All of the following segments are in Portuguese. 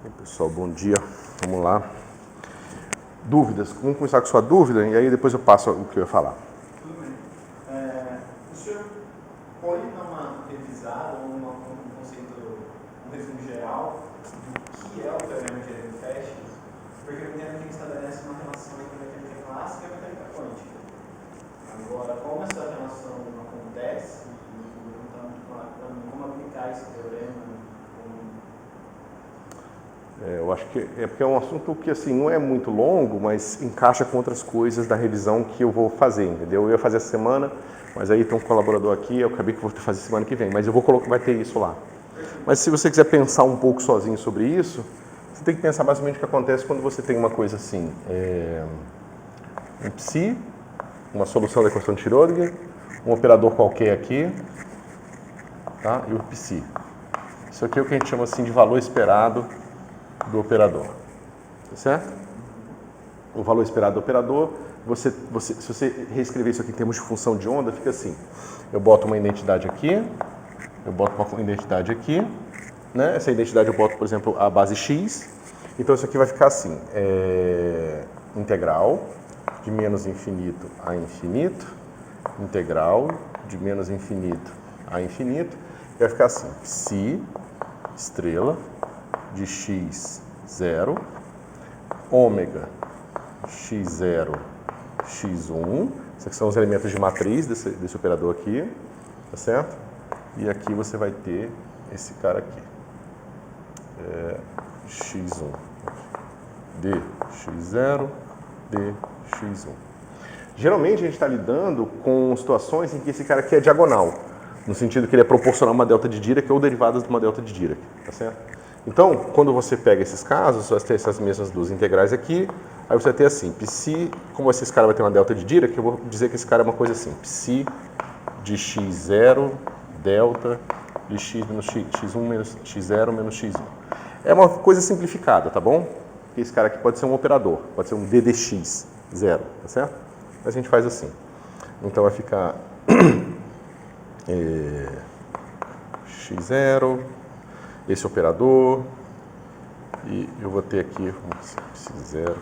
Oi, pessoal, bom dia. Vamos lá. Dúvidas? Vamos começar com sua dúvida e aí depois eu passo o que eu ia falar. Tudo bem. O senhor pode dar uma revisada ou um conceito, um resumo geral do que é o teorema de Ehrenfest? Porque eu entendo que ele estabelece uma relação entre a mecânica clássica e a mecânica quântica. Agora, como essa relação acontece, não está muito claro para mim como aplicar esse teorema. Eu acho que é porque é um assunto que assim não é muito longo, mas encaixa com outras coisas da revisão que eu vou fazer, entendeu? Eu ia fazer essa semana, mas aí tem um colaborador aqui, eu acabei que vou fazer semana que vem, mas eu vou colocar, vai ter isso lá. Mas se você quiser pensar um pouco sozinho sobre isso, você tem que pensar basicamente o que acontece quando você tem uma coisa assim, um psi, uma solução da equação de Schrödinger, um operador qualquer aqui, tá? E o psi. Isso aqui é o que a gente chama assim de valor esperado do operador, tá certo? O valor esperado do operador, se você reescrever isso aqui em termos de função de onda, fica assim. Eu boto uma identidade aqui, eu boto uma identidade aqui, né? Essa identidade eu boto, por exemplo, a base x. Então isso aqui vai ficar assim, integral de menos infinito a infinito, integral de menos infinito a infinito, e vai ficar assim, psi, estrela, de x0, ômega x0, x1, esses aqui são os elementos de matriz desse operador aqui, tá certo? E aqui você vai ter esse cara aqui, x1, dx0, dx1. Geralmente a gente está lidando com situações em que esse cara aqui é diagonal, no sentido que ele é proporcional a uma delta de Dirac ou derivadas de uma delta de Dirac, tá certo? Então, quando você pega esses casos, você vai ter essas mesmas duas integrais aqui, aí você vai ter assim, psi, como esse cara vai ter uma delta de Dirac, eu vou dizer que esse cara é uma coisa assim, psi de x0, delta de x menos x1 menos x0 menos x1. É uma coisa simplificada, tá bom? Esse cara aqui pode ser um operador, pode ser um ddx0, tá certo? Mas a gente faz assim. Então vai ficar x0, esse operador, e eu vou ter aqui x0.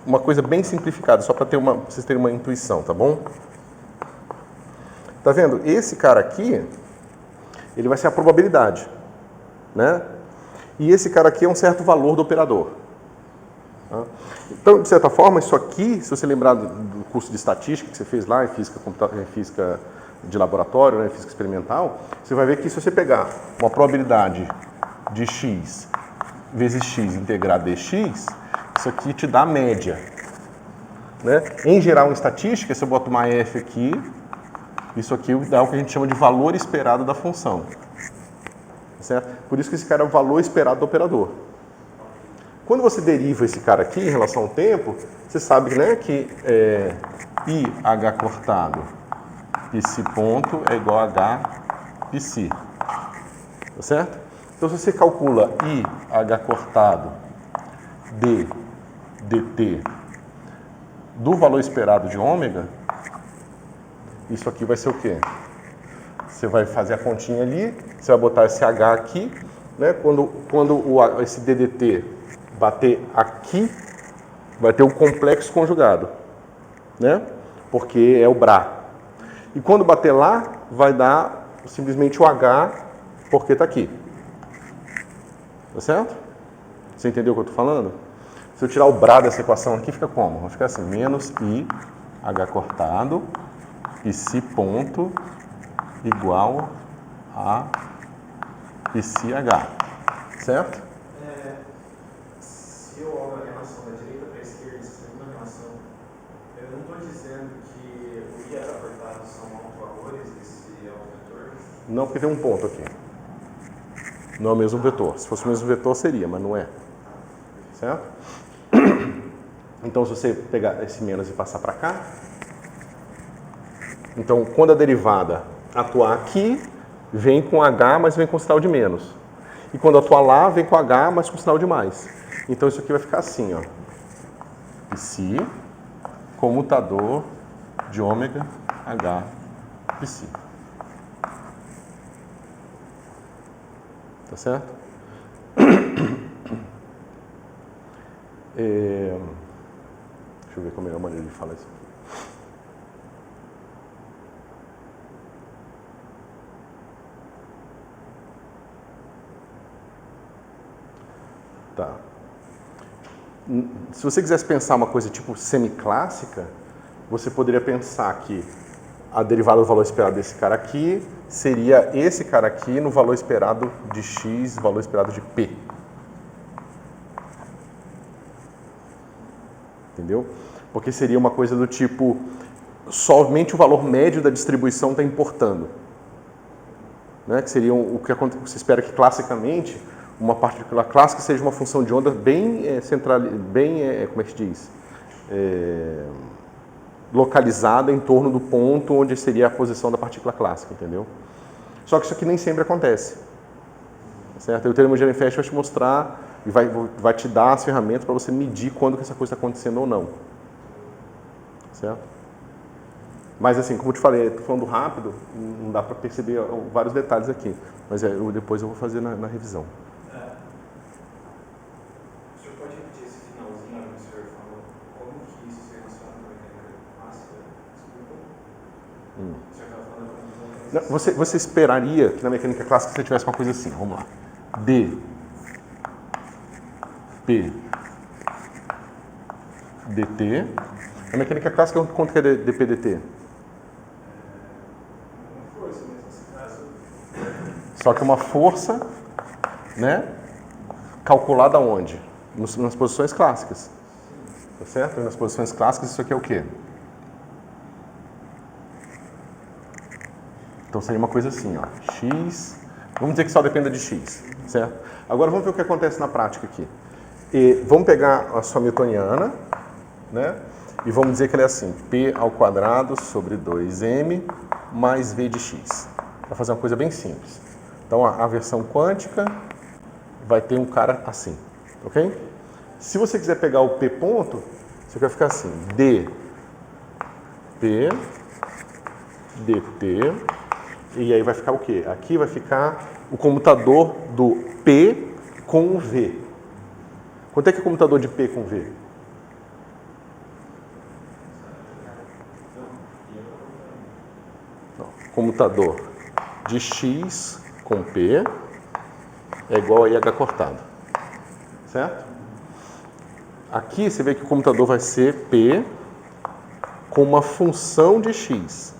Uma coisa bem simplificada, só para vocês terem uma intuição, tá bom? Tá vendo? Esse cara aqui, ele vai ser a probabilidade, né? E esse cara aqui é um certo valor do operador. Tá? Então, de certa forma, isso aqui, se você lembrar do curso de estatística que você fez lá, em física de laboratório, né, física experimental, você vai ver que se você pegar uma probabilidade de x vezes x integrar dx, isso aqui te dá a média. Né? Em geral, em estatística, se eu boto uma f aqui, isso aqui dá o que a gente chama de valor esperado da função. Certo? Por isso que esse cara é o valor esperado do operador. Quando você deriva esse cara aqui em relação ao tempo, você sabe, né, que IH cortado psi ponto é igual a H psi. Tá certo? Então, se você calcula IH cortado dt do valor esperado de ômega, isso aqui vai ser o quê? Você vai fazer a continha ali, você vai botar esse H aqui, né? Quando esse DDT bater aqui, vai ter o complexo conjugado, né? Porque é o Bra. E quando bater lá, vai dar simplesmente o H, porque está aqui. Tá certo? Você entendeu o que eu estou falando? Se eu tirar o Bra dessa equação aqui, fica como? Vai ficar assim, menos IH cortado, psi ponto, igual a psiH. Certo? Se eu olho a relação da direita para a esquerda, essa segunda relação, eu não estou dizendo que o I e a cortado são autovalores desse autovetor? Não, porque tem um ponto aqui. Não é o mesmo vetor. Se fosse o mesmo vetor, seria, mas não é. Certo? Então, se você pegar esse menos e passar para cá, então, quando a derivada atuar aqui, vem com H, mas vem com sinal de menos. E quando atuar lá, vem com H, mas com sinal de mais. Então, isso aqui vai ficar assim, ó. Psi, comutador de ômega H psi. Tá certo? Deixa eu ver qual é a melhor maneira de falar isso. Tá. Se você quisesse pensar uma coisa tipo semiclássica, você poderia pensar que a derivada do valor esperado desse cara aqui seria esse cara aqui no valor esperado de x, valor esperado de p. Entendeu? Porque seria uma coisa do tipo, somente o valor médio da distribuição está importando. Né? Que seria o que você espera que classicamente uma partícula clássica seja uma função de onda bem como é que se diz? Localizada em torno do ponto onde seria a posição da partícula clássica, entendeu? Só que isso aqui nem sempre acontece. Certo? E o teorema de Ehrenfest vai te mostrar e vai te dar as ferramentas para você medir quando que essa coisa está acontecendo ou não. Certo? Mas assim, como eu te falei, estou falando rápido, não dá para perceber vários detalhes aqui. Mas depois eu vou fazer na revisão. O senhor pode repetir esse finalzinho que o senhor falou? Como que isso se relaciona com a mecânica clássica? Desculpa. O senhor estava falando Você esperaria que na mecânica clássica você tivesse uma coisa assim, vamos lá. D, P, dt. Na mecânica clássica, quanto que é dp dt? força, mas nesse caso... Só que uma força, né, calculada onde? Nas posições clássicas. Tá certo? Nas posições clássicas, isso aqui é o quê? Então seria uma coisa assim, ó, x, vamos dizer que só dependa de x, certo? Agora vamos ver o que acontece na prática aqui. Vamos pegar a sua newtoniana, né? E vamos dizer que ela é assim, p ao quadrado sobre 2m mais v de x. Para fazer uma coisa bem simples. Então a versão quântica vai ter um cara assim, ok? Se você quiser pegar o p ponto, você vai ficar assim, d, p, dt, e aí vai ficar o quê? Aqui vai ficar o comutador do p com o v. Quanto é que é o comutador de p com v? Comutador de x com p é igual a IH cortado. Certo? Aqui você vê que o comutador vai ser p com uma função de x.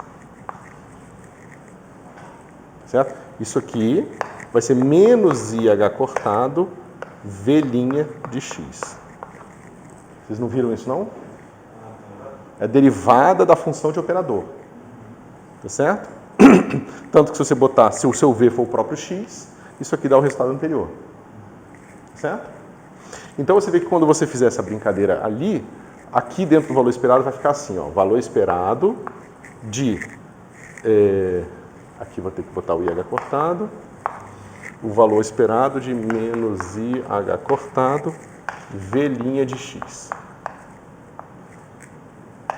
Certo? Isso aqui vai ser menos IH cortado v' de x. Vocês não viram isso, não? É a derivada da função de operador. Tá certo? Tanto que se você botar, se o seu v for o próprio x, isso aqui dá o resultado anterior. Certo? Então você vê que quando você fizer essa brincadeira ali, aqui dentro do valor esperado vai ficar assim, ó, valor esperado de... aqui vou ter que botar o IH cortado, o valor esperado de menos IH cortado, v' de x.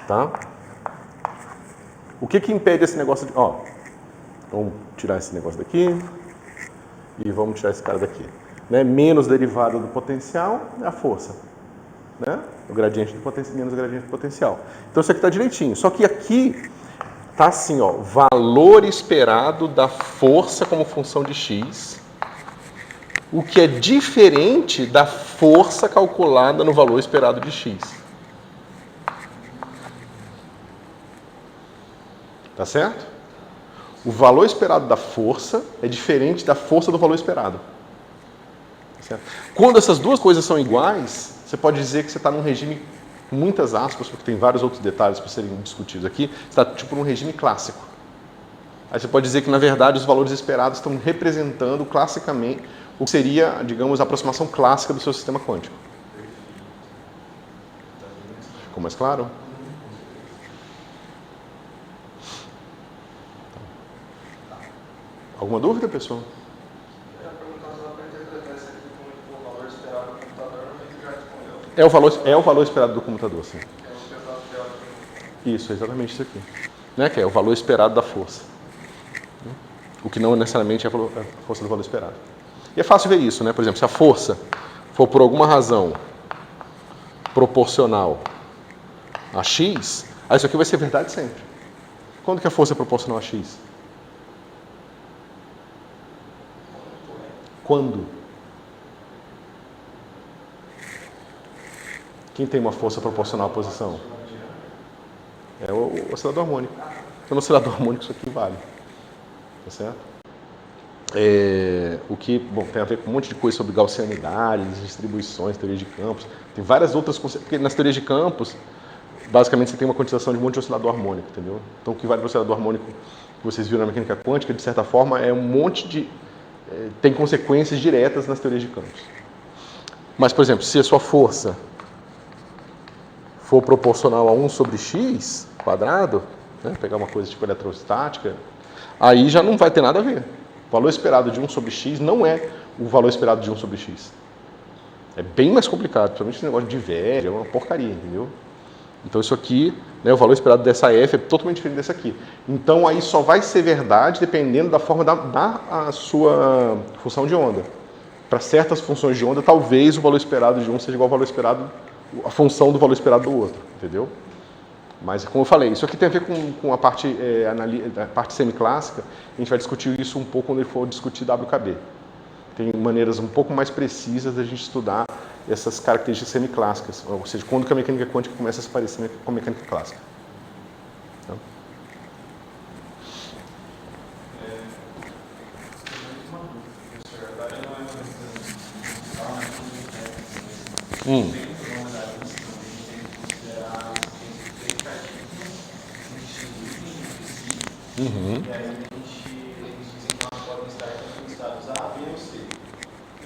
Tá? O que impede esse negócio de... Ó, vamos tirar esse negócio daqui e vamos tirar esse cara daqui. Né? Menos derivada do potencial é a força. Né? O gradiente do potencial menos o gradiente do potencial. Então isso aqui está direitinho. Só que aqui está assim, ó, valor esperado da força como função de x, o que é diferente da força calculada no valor esperado de x. Tá certo? O valor esperado da força é diferente da força do valor esperado. Tá certo? Quando essas duas coisas são iguais, você pode dizer que você está num regime, com muitas aspas, porque tem vários outros detalhes para serem discutidos aqui, você está tipo num regime clássico. Aí você pode dizer que, na verdade, os valores esperados estão representando classicamente o que seria, digamos, a aproximação clássica do seu sistema quântico. Ficou mais claro? Alguma dúvida, pessoal? Eu ia perguntar só para interpretar isso aqui como o valor esperado do computador, mas já respondeu. É o valor esperado do computador, sim. É o pessoal teórico. Isso, exatamente isso aqui. Né? Que é o valor esperado da força. O que não necessariamente é a força do valor esperado. E é fácil ver isso, né? Por exemplo, se a força for por alguma razão proporcional a x, aí isso aqui vai ser verdade sempre. Quando que a força é proporcional a x? Quando? Quem tem uma força proporcional à posição? É o oscilador harmônico. Então, no oscilador harmônico isso aqui vale. Tá certo? O que tem a ver com um monte de coisa sobre gaussianidade, distribuições, teoria de campos. Tem várias outras conceitos. Porque nas teorias de campos, basicamente você tem uma quantização de um monte de oscilador harmônico, entendeu? Então, o que vale para o oscilador harmônico que vocês viram na mecânica quântica, de certa forma, é um monte de... tem consequências diretas nas teorias de campos. Mas, por exemplo, se a sua força for proporcional a 1 sobre x quadrado, né, pegar uma coisa tipo eletrostática, aí já não vai ter nada a ver. O valor esperado de 1 sobre x não é o valor esperado de 1 sobre x. É bem mais complicado, principalmente esse negócio de diverge, é uma porcaria, entendeu? Então isso aqui, né, o valor esperado dessa f é totalmente diferente desse aqui. Então aí só vai ser verdade dependendo da forma da sua função de onda. Para certas funções de onda, talvez o valor esperado de um seja igual ao valor esperado, a função do valor esperado do outro, entendeu? Mas, como eu falei, isso aqui tem a ver com a parte semiclássica. A gente vai discutir isso um pouco quando ele for discutir WKB. Tem maneiras um pouco mais precisas da gente estudar essas características semiclássicas, ou seja, quando que a mecânica quântica começa a se parecer com a mecânica clássica. Tá? E aí eles dizem que elas podem estar tanto nos estados A, B ou C.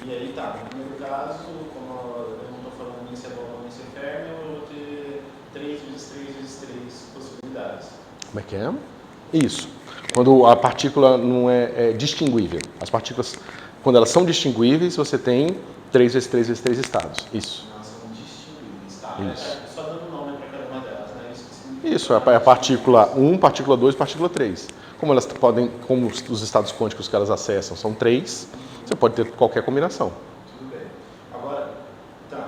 E aí tá, no primeiro caso, como eu não estou falando nem se é bom nem se é fermi, eu vou ter 3 vezes 3 vezes 3 possibilidades. Como é que é? Isso. Quando a partícula não é distinguível. As partículas, quando elas são distinguíveis, você tem 3 vezes 3 vezes 3 estados. Isso. Elas são distinguíveis, tá? Isso. Só dando nome para cada uma delas, né? Isso, é a partícula 1, partícula 2, partícula 3. Como os estados quânticos que elas acessam são 3, você pode ter qualquer combinação. Tudo bem. Agora, tá.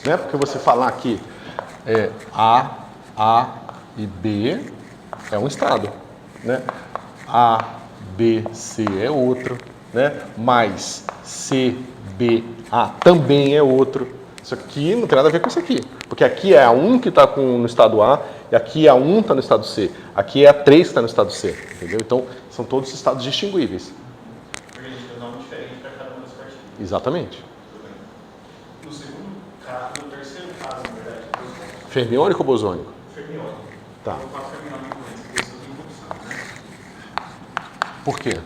Não é porque você falar que A e B é um estado, né? A, B, C é outro, né? Mais C, B, A também é outro. Isso aqui não tem nada a ver com isso aqui. Porque aqui é a 1 que está no estado A, e aqui a 1 está no estado C. Aqui é a 3 que está no estado C. Entendeu? Então, são todos estados distinguíveis. Porque a gente tem um nome diferente para cada uma das partículas. Exatamente. No segundo caso, no terceiro caso, na verdade, fermiônico ou bosônico? Fermiônico. Tá. Eu faço fermiônico antes, porque isso tem função, né? Por quê?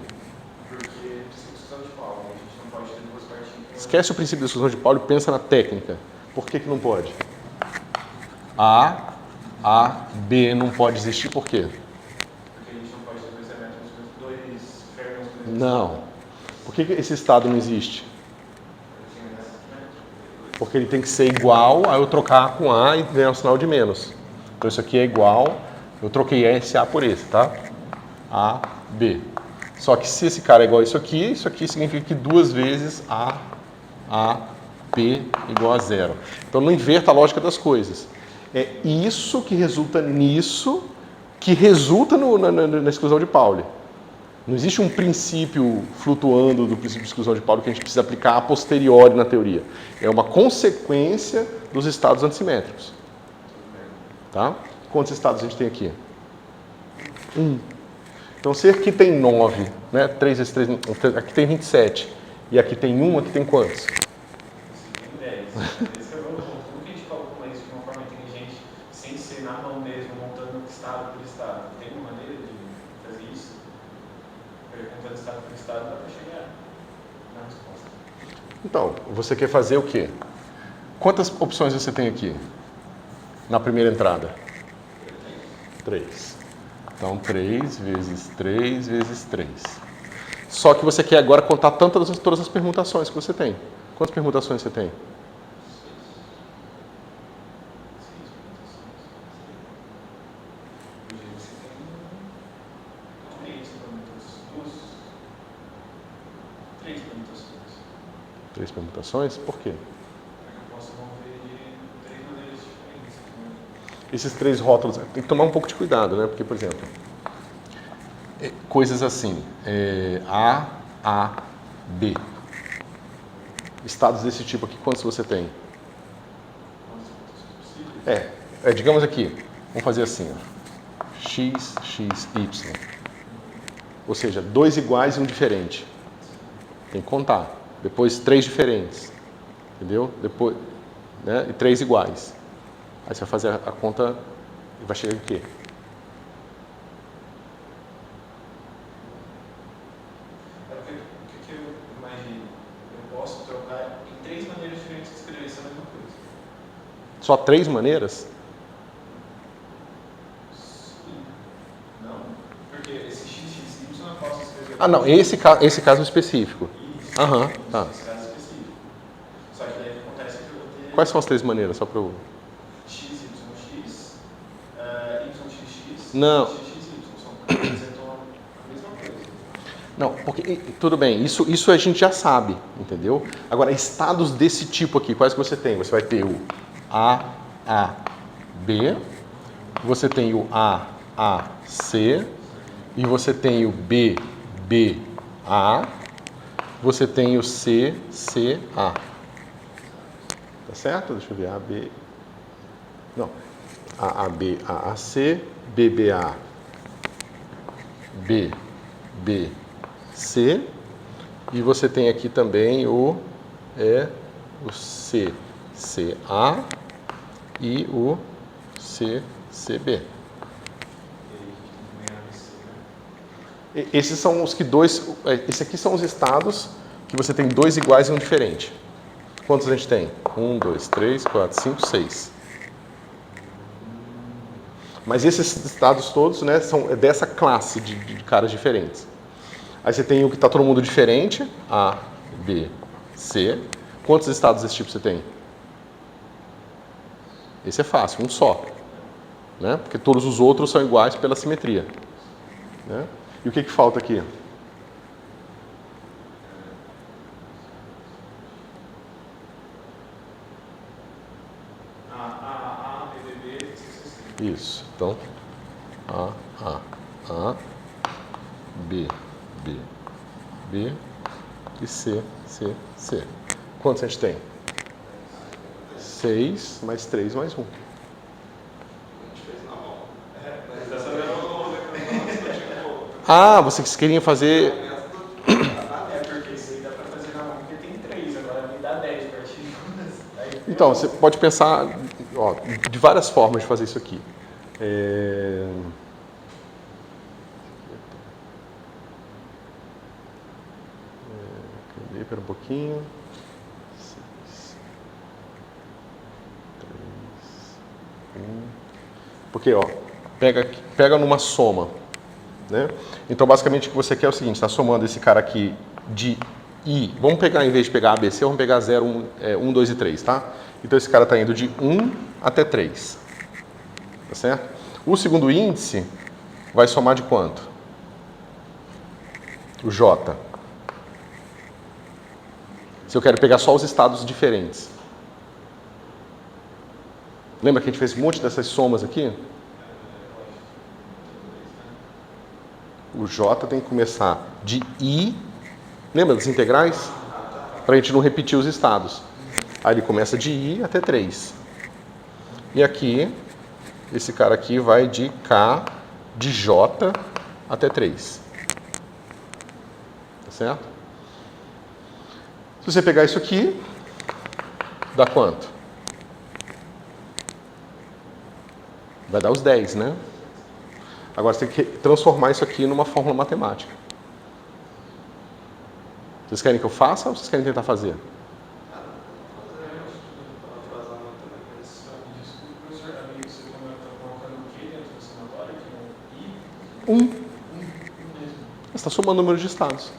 Porque discussão de Paulo, a gente não pode ter duas partículas. Esquece o princípio da discussão de Paulo e pensa na técnica. Por que não pode? A, B não pode existir por quê? Porque a gente não pode ter dois elétrons, dois férmions. Não. Por que esse estado não existe? Porque ele tem que ser igual a eu trocar com A e ganhar um sinal de menos. Então isso aqui é igual, eu troquei esse A por esse, tá? A, B. Só que se esse cara é igual a isso aqui significa que 2 vezes A, B igual a 0. Então não inverta a lógica das coisas. É isso que resulta nisso, que resulta na exclusão de Pauli. Não existe um princípio flutuando do princípio de exclusão de Pauli que a gente precisa aplicar a posteriori na teoria. É uma consequência dos estados antissimétricos. Tá? Quantos estados a gente tem aqui? 1. Então, se aqui tem 9, né? 3 vezes 3, aqui tem 27, e aqui tem 1, aqui tem quantos? Tem 10. Esse é o meu ponto. Como que a gente calcula isso de uma forma inteligente, sem ser na mão mesmo, montando estado por estado? Tem uma maneira de fazer isso? Perguntando estado por estado, dá para chegar na resposta. Então, você quer fazer o quê? Quantas opções você tem aqui? Na primeira entrada? 3. Então, 3 vezes 3 vezes 3. Só que você quer agora contar todas as permutações que você tem. Quantas permutações você tem? 3 permutações. 3 permutações? Por quê? Eu posso mover de 3 maneiras esses 3 rótulos, tem que tomar um pouco de cuidado, né? Porque, por exemplo, coisas assim, A, B. Estados desse tipo aqui, quantos você tem? Digamos aqui, vamos fazer assim, ó. X, X, Y. Ou seja, 2 iguais e um diferente. Tem que contar. Depois 3 diferentes. Entendeu? Depois, né? E 3 iguais. Aí você vai fazer a conta e vai chegar em quê? É porque o que eu imagino? Eu posso trocar em 3 maneiras diferentes de escrever essa mesma coisa. Só 3 maneiras? Sim. Não? Porque esse x, x, y eu posso escrever... Ah, não. Esse caso específico. Isso. Aham, tá. Esse caso específico. Só que daí acontece que eu vou ter... Quais são as 3 maneiras? Só para eu... x, y, x, y, x, x, Não. x, x, y. São representam a mesma coisa. Não, porque tudo bem, isso a gente já sabe, entendeu? Agora, estados desse tipo aqui, quais que você tem? Você vai ter o A, B, você tem o A, C, e você tem o B, A, você tem o C, A. Tá certo? Deixa eu ver, A, B... Não. A, B, A, C, B, A, B, C, e você tem aqui também o C, A e o C, B. Esses são os que esses aqui são os estados que você tem 2 iguais e um diferente. Quantos a gente tem? 1, 2, 3, 4, 5, 6. Mas esses estados todos, né, são dessa classe de caras diferentes. Aí você tem o que está todo mundo diferente, A, B, C. Quantos estados desse tipo você tem? Esse é fácil, um só. Né? Porque todos os outros são iguais pela simetria. Né? E o que falta aqui? A, B, B, C, C. Isso. Então, A, B, e C. Quantos a gente tem? 6, mais 3, mais 1. A gente fez na mão. Mas dessa vez eu não vou Ah, vocês queriam fazer... porque isso aí dá pra fazer na mão, porque tem 3, agora me dá 10 partidas. Então, você pode pensar de várias formas de fazer isso aqui. Espera um pouquinho. 6, 3, 1. Porque, pega numa soma. Né? Então, basicamente, o que você quer é o seguinte, está somando esse cara aqui de I. Vamos pegar, em vez de pegar ABC, vamos pegar 0, 1, 2 e 3, tá? Então, esse cara está indo de 1 até 3. Tá certo? O segundo índice vai somar de quanto? O J. Se eu quero pegar só os estados diferentes. Lembra que a gente fez um monte dessas somas aqui? O J tem que começar de I. Lembra das integrais? Para a gente não repetir os estados. Aí ele começa de I até 3. E aqui, esse cara aqui vai de K, de J até 3. Tá certo? Se você pegar isso aqui, dá quanto? Vai dar os 10, né? Agora você tem que transformar isso aqui numa fórmula matemática. Vocês querem que eu faça ou vocês querem tentar fazer? Você está somando o número de estados.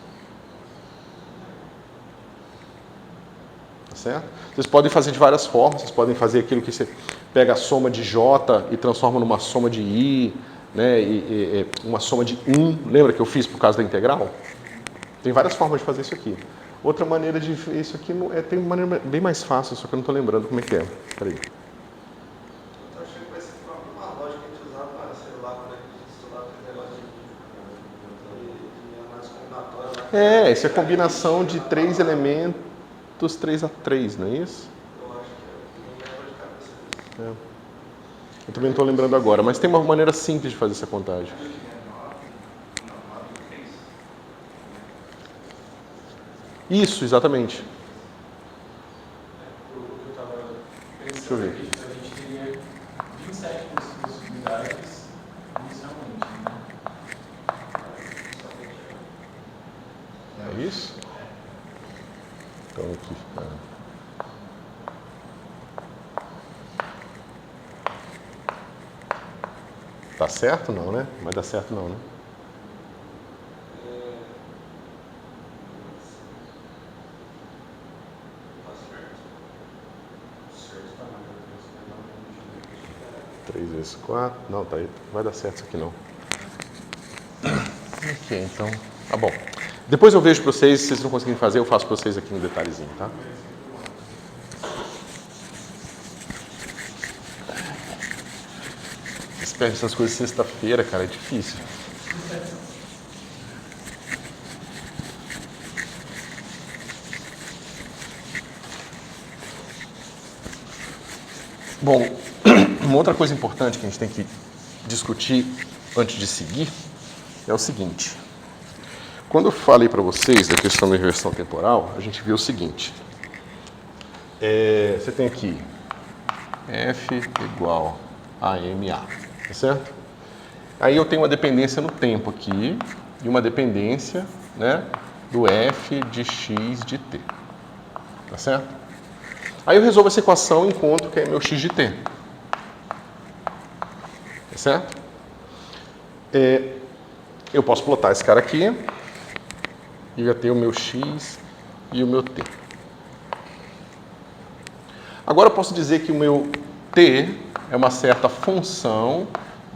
Tá certo? Vocês podem fazer de várias formas. Vocês podem fazer aquilo que você pega a soma de J e transforma numa soma de I, né? E uma soma de 1. Lembra que eu fiz por causa da integral? Tem várias formas de fazer isso aqui. Outra maneira de ver isso aqui tem uma maneira bem mais fácil, só que eu não estou lembrando como é que é. Espera aí. Eu tô achando que vai ser Isso é combinação de 3 elementos 3×3, não é isso? Eu também não estou lembrando agora, mas tem uma maneira simples de fazer essa contagem. Isso, exatamente. Deixa eu ver. A gente teria 27 possibilidades inicialmente, né? É isso? Então aqui. Tá certo não, né? Não vai dar certo não, né? Três vezes 4. Não, tá aí. Não vai dar certo isso aqui não. Ok, então. Tá bom. Depois eu vejo para vocês, se vocês não conseguirem fazer, eu faço para vocês aqui um detalhezinho, tá? Espero essas coisas sexta-feira, cara, é difícil. Bom, uma outra coisa importante que a gente tem que discutir antes de seguir é o seguinte. Quando eu falei para vocês da questão da inversão temporal, a gente viu o seguinte. Você tem aqui F igual a MA, tá certo? Aí eu tenho uma dependência no tempo aqui e uma dependência, né, do F de X de T, tá certo? Aí eu resolvo essa equação e encontro que é meu X de T, tá certo? Eu posso plotar esse cara aqui e já ter o meu X e o meu T. Agora eu posso dizer que o meu T é uma certa função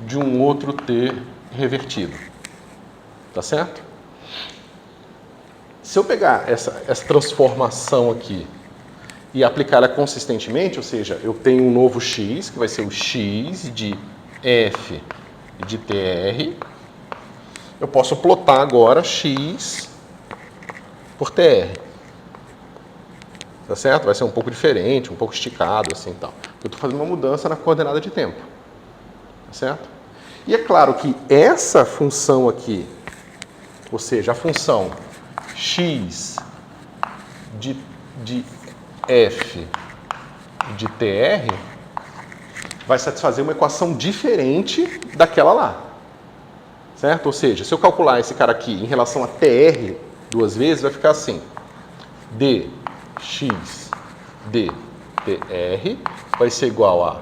de um outro T revertido. Tá certo? Se eu pegar essa transformação aqui e aplicar ela consistentemente, ou seja, eu tenho um novo X, que vai ser o X de F de TR, eu posso plotar agora X por TR. Tá certo? Vai ser um pouco diferente, um pouco esticado, assim, tal. Eu estou fazendo uma mudança na coordenada de tempo. Tá certo? E é claro que essa função aqui, ou seja, a função x de f de tr, vai satisfazer uma equação diferente daquela lá. Certo? Ou seja, se eu calcular esse cara aqui em relação a tr duas vezes, vai ficar assim. dx dtr vai ser igual a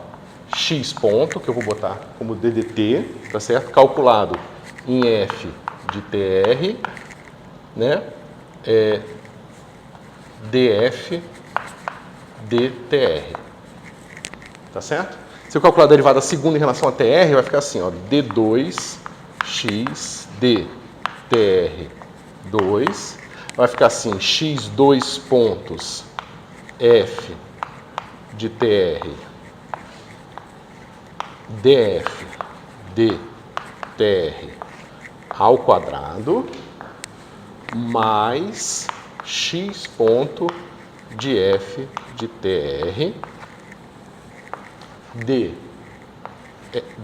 x ponto, que eu vou botar como ddt, tá certo? Calculado em f de tr, né? df dtr, tá certo? Se eu calcular a derivada segunda em relação a tr, vai ficar assim, ó, d2x dtr2, vai ficar assim, x2 pontos f de tr df dtr ao quadrado mais x ponto de f de tr d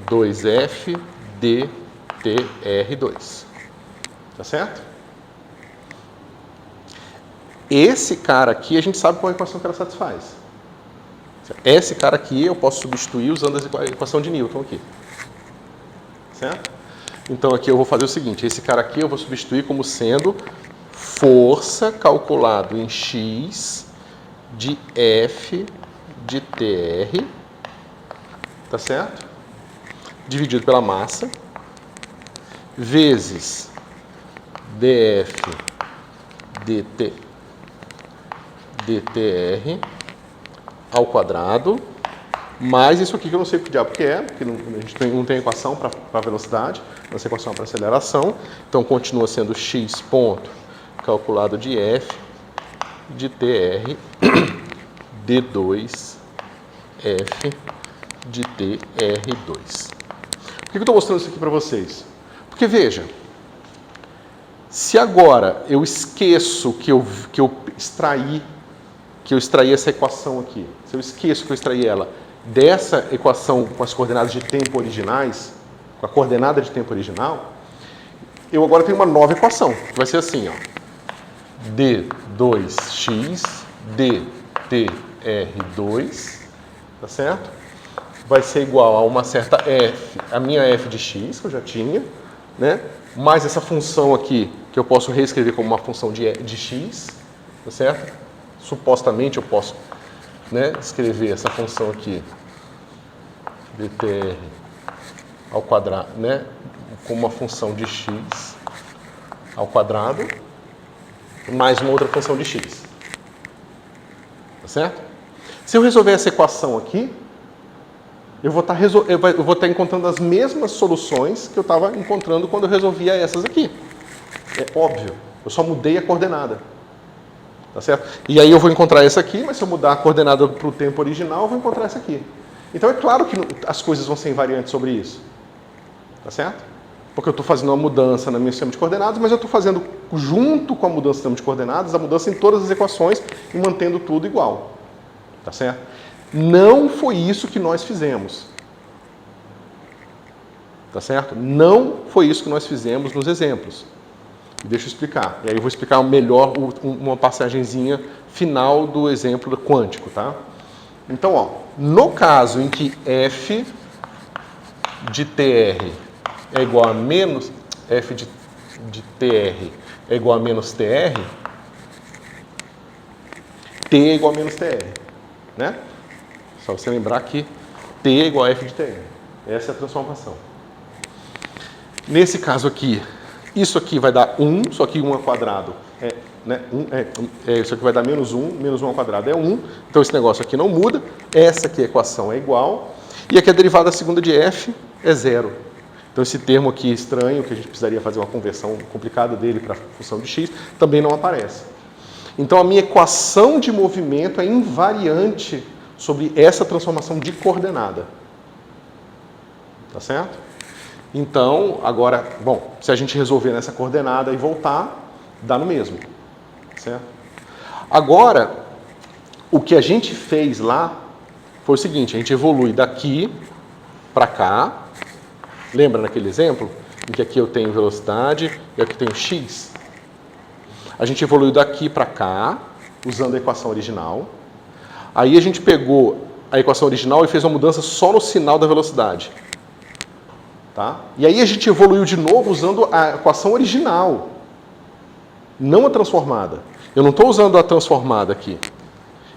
2f dtr2. Tá certo? Esse cara aqui, a gente sabe qual é a equação que ela satisfaz. Esse cara aqui eu posso substituir usando a equação de Newton aqui. Certo? Então aqui eu vou fazer o seguinte, esse cara aqui eu vou substituir como sendo força calculado em x de F de TR, tá certo? Dividido pela massa, vezes dF dtr ao quadrado, mais isso aqui que eu não sei o que diabo que é, porque a gente não tem equação para velocidade, nossa equação é para aceleração, então continua sendo x ponto calculado de f de tr d2 f de tr2. Por que eu estou mostrando isso aqui para vocês? Porque veja, Se agora eu esqueço que eu extraí essa equação aqui, se eu esqueço que eu extraí ela dessa equação com as coordenadas de tempo originais, com a coordenada de tempo original, eu agora tenho uma nova equação, que vai ser assim, ó, d2x dtr2, tá certo? Vai ser igual a uma certa f, a minha f de x, que eu já tinha, né? Mais essa função aqui, que eu posso reescrever como uma função de x, tá certo? Supostamente eu posso, né, escrever essa função aqui, dtr ao quadrado, né, como uma função de x ao quadrado, mais uma outra função de x. Tá certo? Se eu resolver essa equação aqui, eu vou estar encontrando as mesmas soluções que eu estava encontrando quando eu resolvia essas aqui. É óbvio, eu só mudei a coordenada. Tá certo? E aí eu vou encontrar essa aqui, mas se eu mudar a coordenada para o tempo original, eu vou encontrar essa aqui. Então é claro que as coisas vão ser invariantes sobre isso. Tá certo? Porque eu estou fazendo uma mudança no meu sistema de coordenadas, mas eu estou fazendo, junto com a mudança do sistema de coordenadas, a mudança em todas as equações e mantendo tudo igual. Tá certo? Não foi isso que nós fizemos. Tá certo? Não foi isso que nós fizemos nos exemplos. Deixa eu explicar. E aí eu vou explicar melhor uma passagenzinha final do exemplo quântico, tá? Então, ó, no caso em que f de tr é igual a menos f de tr é igual a menos tr, t é igual a menos tr, né? Só você lembrar que t é igual a f de tr. Essa é a transformação. Nesse caso aqui, isso aqui vai dar 1, só que 1 ao quadrado isso aqui vai dar menos 1 ao quadrado é 1, então esse negócio aqui não muda, essa aqui a equação é igual, e aqui a derivada segunda de f é 0. Então esse termo aqui estranho, que a gente precisaria fazer uma conversão complicada dele para a função de x, também não aparece. Então a minha equação de movimento é invariante sobre essa transformação de coordenada. Tá certo? Então, agora, bom, se a gente resolver nessa coordenada e voltar, dá no mesmo. Certo? Agora, o que a gente fez lá foi o seguinte, a gente evolui daqui para cá. Lembra naquele exemplo? Em que aqui eu tenho velocidade e aqui tenho x? A gente evoluiu daqui para cá, usando a equação original. Aí a gente pegou a equação original e fez uma mudança só no sinal da velocidade. Tá? E aí a gente evoluiu de novo usando a equação original, não a transformada. Eu não estou usando a transformada aqui.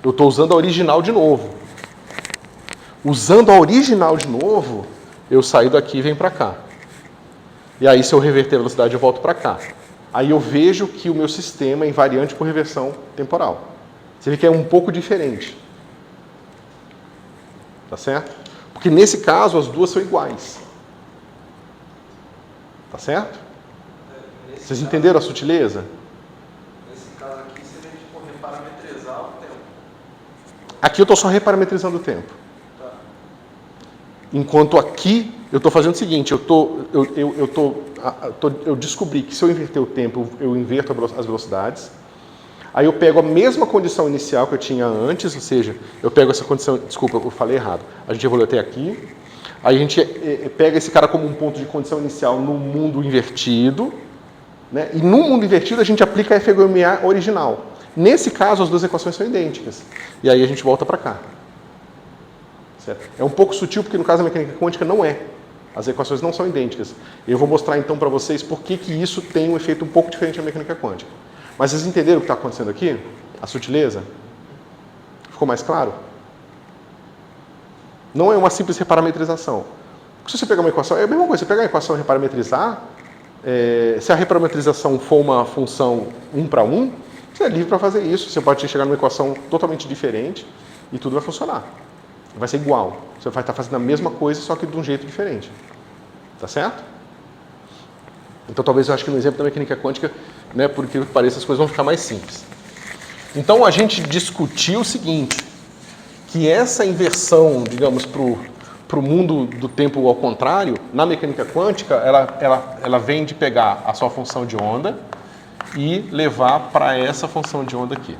Eu estou usando a original de novo. Usando a original de novo, eu saio daqui e venho para cá. E aí, se eu reverter a velocidade, eu volto para cá. Aí eu vejo que o meu sistema é invariante por reversão temporal. Você vê que é um pouco diferente. Tá certo? Porque nesse caso, as duas são iguais. Tá certo? Vocês entenderam a sutileza? Nesse caso aqui, seria tipo reparametrizar o tempo. Aqui eu estou só reparametrizando o tempo. Tá. Enquanto aqui eu estou fazendo o seguinte, eu descobri que se eu inverter o tempo, eu inverto as velocidades. Aí eu pego a mesma condição inicial que eu tinha antes, ou seja, eu pego essa condição... Desculpa, eu falei errado. A gente evolui até aqui. Aí a gente pega esse cara como um ponto de condição inicial no mundo invertido, né? E no mundo invertido a gente aplica a FMA original. Nesse caso, as duas equações são idênticas. E aí a gente volta para cá. Certo? É um pouco sutil, porque no caso da mecânica quântica não é. As equações não são idênticas. Eu vou mostrar então para vocês por que isso tem um efeito um pouco diferente na mecânica quântica. Mas vocês entenderam o que está acontecendo aqui? A sutileza? Ficou mais claro? Não é uma simples reparametrização. Porque se você pegar uma equação, é a mesma coisa, você pegar uma equação e reparametrizar, se a reparametrização for uma função 1 para 1, você é livre para fazer isso. Você pode chegar numa equação totalmente diferente e tudo vai funcionar. Vai ser igual. Você vai estar fazendo a mesma coisa, só que de um jeito diferente. Tá certo? Então talvez eu acho que no exemplo da mecânica quântica, né, por incrível que pareça, as coisas vão ficar mais simples. Então a gente discutiu o seguinte, que essa inversão, digamos, para o mundo do tempo ao contrário, na mecânica quântica, ela vem de pegar a sua função de onda e levar para essa função de onda aqui.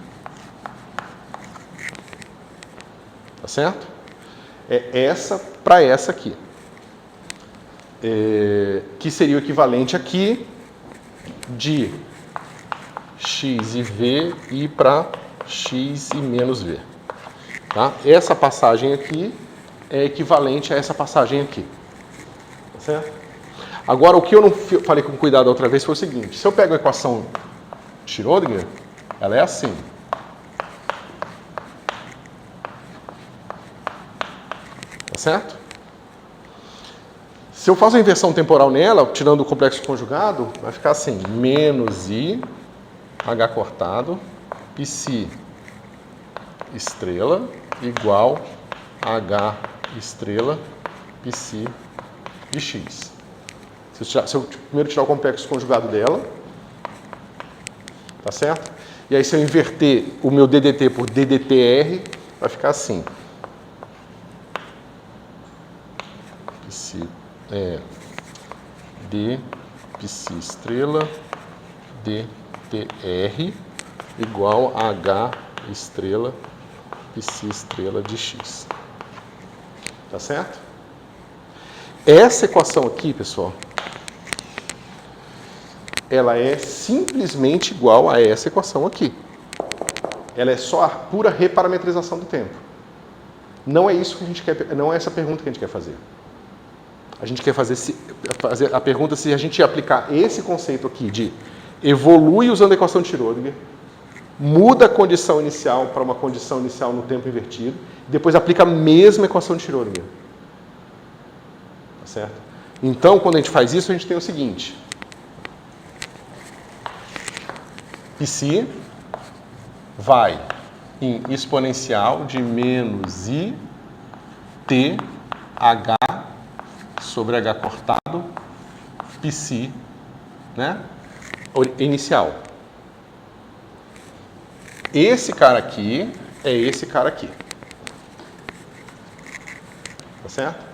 Tá certo? É essa para essa aqui. Que seria o equivalente aqui de x e v ir para x e menos v. Tá? Essa passagem aqui é equivalente a essa passagem aqui. Tá certo? Agora, o que eu não falei com cuidado outra vez foi o seguinte. Se eu pego a equação de Schrödinger, ela é assim. Tá certo? Se eu faço a inversão temporal nela, tirando o complexo conjugado, vai ficar assim, menos I, H cortado, psi estrela, igual a H estrela, psi de x. Se eu primeiro tirar o complexo conjugado dela, tá certo? E aí se eu inverter o meu DDT por DDTR, vai ficar assim. Psi D psi estrela DTR igual a H estrela psi estrela de x. Tá certo? Essa equação aqui, pessoal, ela é simplesmente igual a essa equação aqui. Ela é só a pura reparametrização do tempo. Não é isso que a gente quer, não é essa pergunta que a gente quer fazer. A gente quer fazer a pergunta se a gente aplicar esse conceito aqui de evolui usando a equação de Schrödinger, muda a condição inicial para uma condição inicial no tempo invertido, e depois aplica a mesma equação de Schrödinger. Tá certo? Então, quando a gente faz isso, a gente tem o seguinte. Psi vai em exponencial de menos I T H sobre H cortado psi, né? Inicial. Esse cara aqui é esse cara aqui. Tá certo?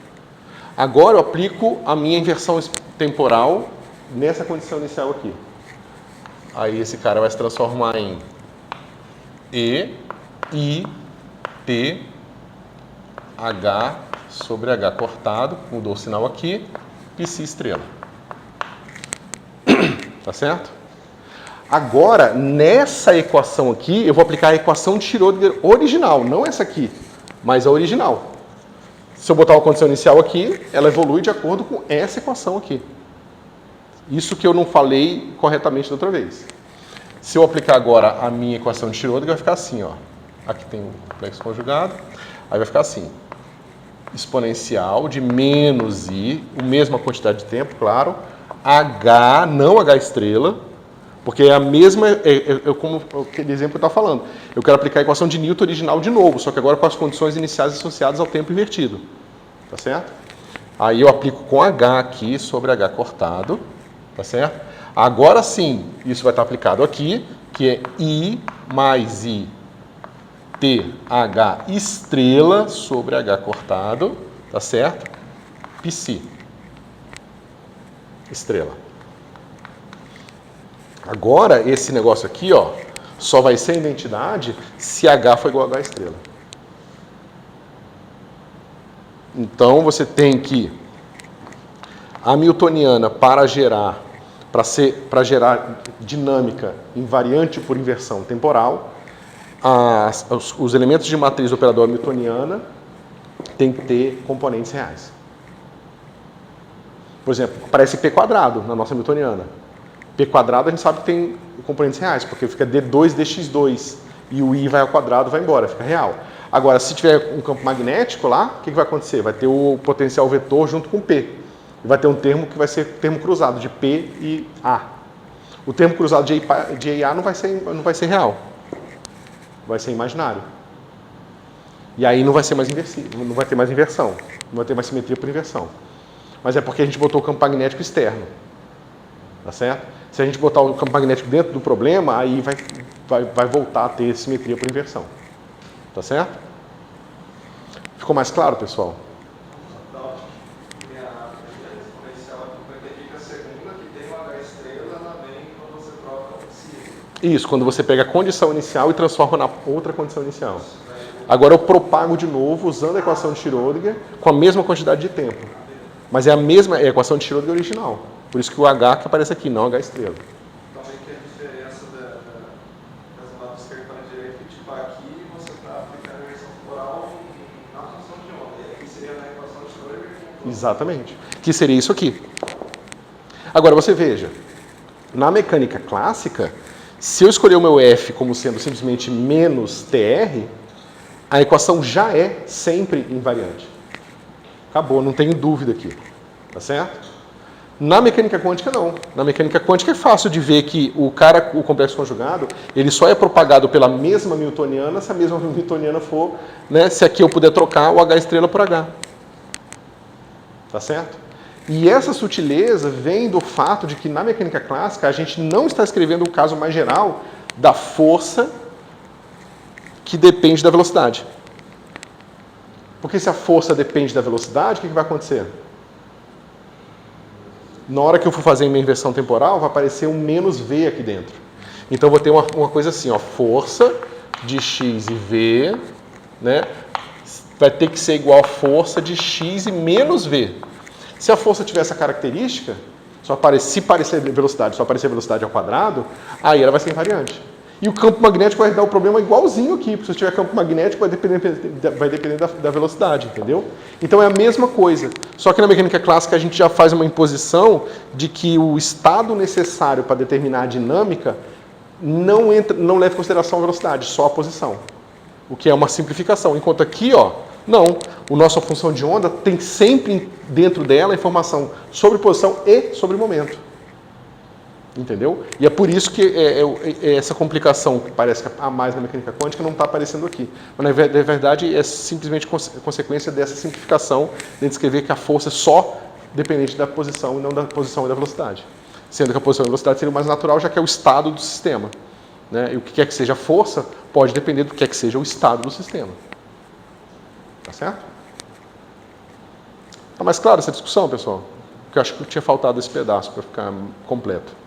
Agora eu aplico a minha inversão temporal nessa condição inicial aqui. Aí esse cara vai se transformar em E, I, T, H sobre H cortado, mudou o sinal aqui, psi estrela. Tá certo? Agora, nessa equação aqui, eu vou aplicar a equação de Schrödinger original, não essa aqui, mas a original. Se eu botar uma condição inicial aqui, ela evolui de acordo com essa equação aqui. Isso que eu não falei corretamente da outra vez. Se eu aplicar agora a minha equação de Schrödinger, vai ficar assim, ó. Aqui tem o complexo conjugado, aí vai ficar assim. Exponencial de menos I, a mesma quantidade de tempo, claro, H, não H estrela, porque é a mesma, como aquele exemplo que eu estava falando. Eu quero aplicar a equação de Newton original de novo, só que agora com as condições iniciais associadas ao tempo invertido. Tá certo? Aí eu aplico com H aqui sobre H cortado, tá certo? Agora sim, isso vai estar aplicado aqui, que é I mais I TH estrela sobre H cortado, tá certo? Psi estrela. Agora, esse negócio aqui, ó, só vai ser identidade se H for igual a H estrela. Então, você tem que a newtoniana para gerar dinâmica invariante por inversão temporal, os elementos de matriz do operador newtoniana tem que ter componentes reais. Por exemplo, aparece P quadrado na nossa newtoniana. P quadrado a gente sabe que tem componentes reais, porque fica D2 dx2 e o I vai ao quadrado, vai embora, fica real. Agora, se tiver um campo magnético lá, o que vai acontecer? Vai ter o potencial vetor junto com P. E vai ter um termo que vai ser termo cruzado de P e A. O termo cruzado de E e A não vai ser real. Vai ser imaginário. E aí não vai ser mais inversível, não vai ter mais inversão, não vai ter mais simetria por inversão. Mas é porque a gente botou o campo magnético externo. Tá certo? Se a gente botar o campo magnético dentro do problema, aí vai voltar a ter simetria por inversão. Tá certo? Ficou mais claro, pessoal? Isso, quando você pega a condição inicial e transforma na outra condição inicial. Agora eu propago de novo usando a equação de Schrödinger com a mesma quantidade de tempo. Mas é a mesma equação de Schrödinger original. Por isso que o H que aparece aqui, não H estrela. Então, meio que a diferença das lado esquerdo para a direita, tipo, aqui você está aplicando a inversão temporal na função de onda. E aqui seria na equação de Schrödinger. Exatamente. Que seria isso aqui. Agora você veja, na mecânica clássica, se eu escolher o meu F como sendo simplesmente menos TR, a equação já é sempre invariante. Acabou, não tenho dúvida aqui. Tá certo? Na mecânica quântica, não. Na mecânica quântica é fácil de ver que o complexo conjugado, ele só é propagado pela mesma newtoniana se a mesma newtoniana for, né, se aqui eu puder trocar o H estrela por H. Tá certo? E essa sutileza vem do fato de que na mecânica clássica a gente não está escrevendo o caso mais geral da força que depende da velocidade. Porque se a força depende da velocidade, o que vai acontecer? Na hora que eu for fazer minha inversão temporal, vai aparecer um menos V aqui dentro. Então eu vou ter uma coisa assim, ó, força de x e v, né, vai ter que ser igual a força de x e menos v. Se a força tiver essa característica, se parecer velocidade, só aparecer velocidade ao quadrado, aí ela vai ser invariante. E o campo magnético vai dar o problema igualzinho aqui, porque se tiver campo magnético vai depender da velocidade, entendeu? Então é a mesma coisa. Só que na mecânica clássica a gente já faz uma imposição de que o estado necessário para determinar a dinâmica não leva em consideração a velocidade, só a posição. O que é uma simplificação. Enquanto aqui, ó, não. A nossa função de onda tem sempre dentro dela a informação sobre posição e sobre momento. Entendeu? E é por isso que essa complicação que parece a mais na mecânica quântica não está aparecendo aqui. Mas, na verdade, é simplesmente consequência dessa simplificação de descrever que a força é só dependente da posição e não da posição e da velocidade. Sendo que a posição e a velocidade seria o mais natural, já que é o estado do sistema. Né? E o que quer que seja a força pode depender do que quer que seja o estado do sistema. Tá certo? Tá mais claro essa discussão, pessoal? Porque eu acho que tinha faltado esse pedaço para ficar completo.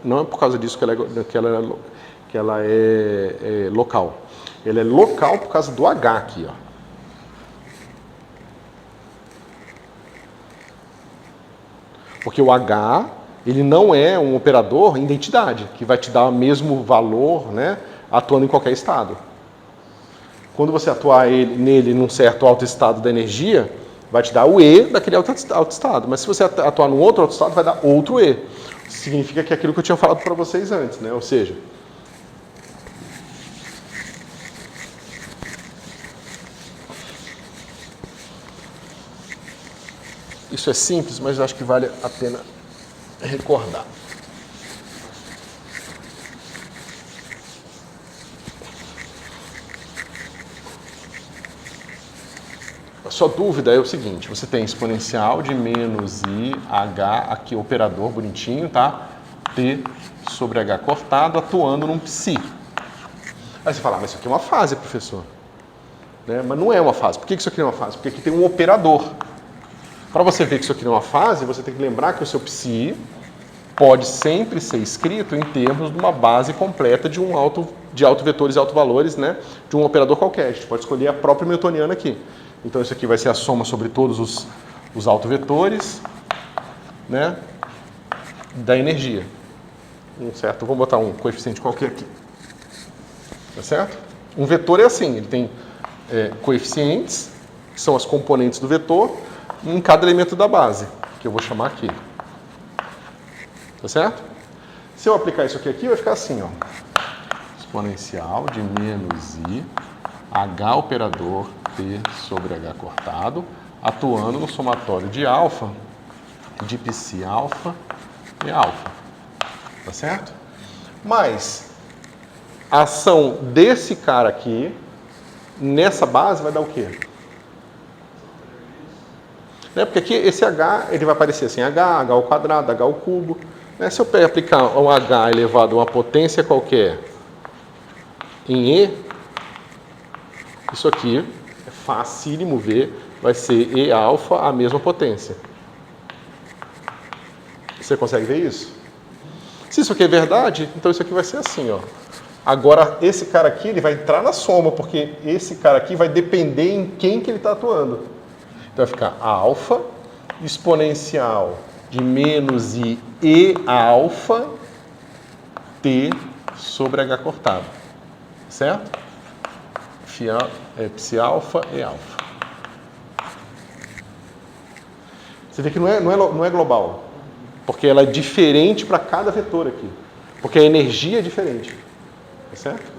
Não é por causa disso que ela é local. Ela é local por causa do H aqui, ó. Porque o H, ele não é um operador em identidade, que vai te dar o mesmo valor, né, atuando em qualquer estado. Quando você atuar nele num certo alto estado da energia, vai te dar o E daquele alto estado. Mas se você atuar num outro alto estado, vai dar outro E. Significa que é aquilo que eu tinha falado para vocês antes, né? Ou seja, isso é simples, mas eu acho que vale a pena recordar. A sua dúvida é o seguinte, você tem exponencial de menos I, H, aqui operador bonitinho, tá? T sobre H cortado, atuando num psi. Aí você fala, mas isso aqui é uma fase, professor. Né? Mas não é uma fase. Por que isso aqui não é uma fase? Porque aqui tem um operador. Para você ver que isso aqui não é uma fase, você tem que lembrar que o seu psi pode sempre ser escrito em termos de uma base completa de autovetores e autovalores, né? De um operador qualquer. A gente pode escolher a própria newtoniana aqui. Então isso aqui vai ser a soma sobre todos os autovetores, né, da energia. Certo? Vamos botar um coeficiente qualquer aqui. Tá certo? Um vetor é assim, ele tem coeficientes, que são as componentes do vetor, em cada elemento da base, que eu vou chamar aqui. Tá certo? Se eu aplicar isso aqui, vai ficar assim, ó. Exponencial de menos I, H operador T sobre H cortado, atuando no somatório de alfa, de psi alfa e alfa. Tá certo? Mas a ação desse cara aqui, nessa base, vai dar o quê? Né? Porque aqui esse H ele vai aparecer assim, H ao quadrado, H ao cubo. Né? Se eu aplicar um H elevado a uma potência qualquer em E, isso aqui é facílimo ver, vai ser E alfa a mesma potência. Você consegue ver isso? Se isso aqui é verdade, então isso aqui vai ser assim, ó. Agora, esse cara aqui ele vai entrar na soma, porque esse cara aqui vai depender em quem que ele está atuando. Então vai ficar alfa exponencial de menos E alfa T sobre H cortado. Certo? Psi alfa E alfa. Você vê que não é global, porque ela é diferente para cada vetor aqui, porque a energia é diferente. Tá certo?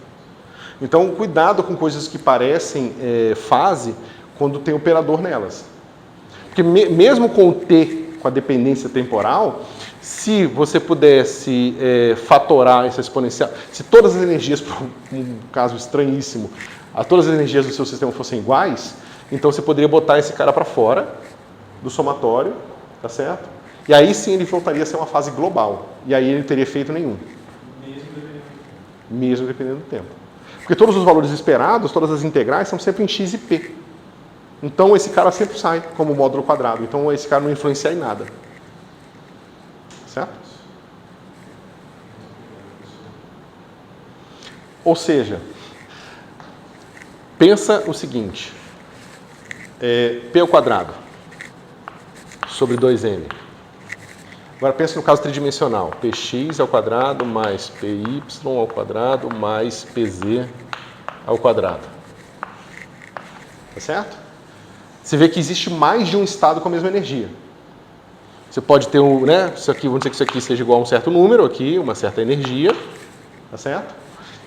Então, cuidado com coisas que parecem fase quando tem operador nelas. Porque mesmo com o T, com a dependência temporal, se você pudesse fatorar essa exponencial, se todas as energias, por um caso estranhíssimo, todas as energias do seu sistema fossem iguais, então você poderia botar esse cara para fora do somatório, tá certo? E aí sim ele voltaria a ser uma fase global. E aí ele não teria efeito nenhum. Mesmo dependendo do tempo. Porque todos os valores esperados, todas as integrais, são sempre em x e p. Então esse cara sempre sai como módulo quadrado. Então esse cara não influencia em nada. Certo? Ou seja, pensa o seguinte. P ao quadrado sobre 2m. Agora pensa no caso tridimensional, px ao quadrado mais py ao quadrado mais pz ao quadrado. Tá certo? Você vê que existe mais de um estado com a mesma energia. Você pode ter isso aqui, vamos dizer que isso aqui seja igual a um certo número aqui, uma certa energia, tá certo?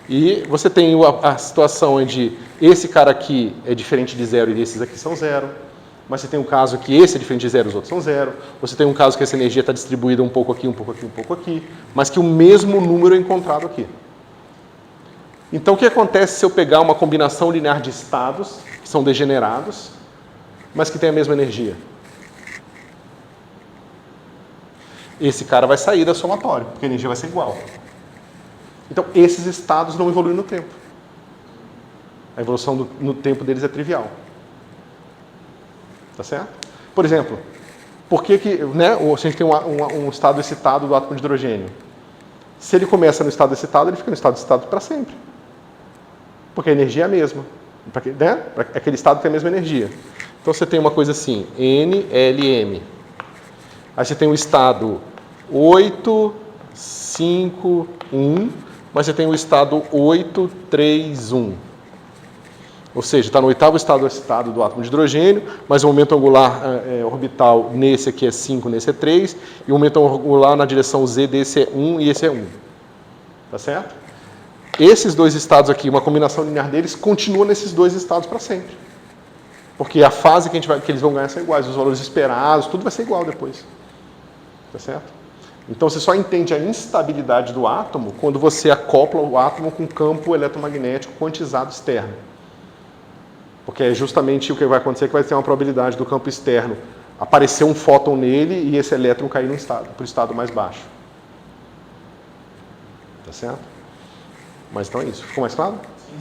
E você tem a situação onde esse cara aqui é diferente de zero e esses aqui são zero. Mas você tem um caso que esse é diferente de zero, os outros são zero. Você tem um caso que essa energia está distribuída um pouco aqui, um pouco aqui, um pouco aqui, mas que o mesmo número é encontrado aqui. Então, o que acontece se eu pegar uma combinação linear de estados, que são degenerados, mas que têm a mesma energia? Esse cara vai sair da somatória, porque a energia vai ser igual. Então, esses estados não evoluem no tempo. A evolução no tempo deles é trivial. Tá certo? Por exemplo, por que a gente tem um estado excitado do átomo de hidrogênio? Se ele começa no estado excitado, ele fica no estado excitado para sempre. Porque a energia é a mesma. Aquele estado tem a mesma energia. Então você tem uma coisa assim, NLM. Aí você tem o estado 8, 5, 1, mas você tem o estado 8, 3, 1. Ou seja, está no oitavo estado excitado do átomo de hidrogênio, mas o momento angular orbital nesse aqui é 5, nesse é 3, e o momento angular na direção Z desse é 1 e esse é 1. Tá certo? Esses dois estados aqui, uma combinação linear deles, continua nesses dois estados para sempre. Porque a fase que eles vão ganhar são iguais, os valores esperados, tudo vai ser igual depois. Tá certo? Então você só entende a instabilidade do átomo quando você acopla o átomo com campo eletromagnético quantizado externo. Porque é justamente o que vai acontecer, que vai ter uma probabilidade do campo externo aparecer um fóton nele e esse elétron cair para o estado mais baixo. Tá certo? Mas então é isso. Ficou mais claro? Sim.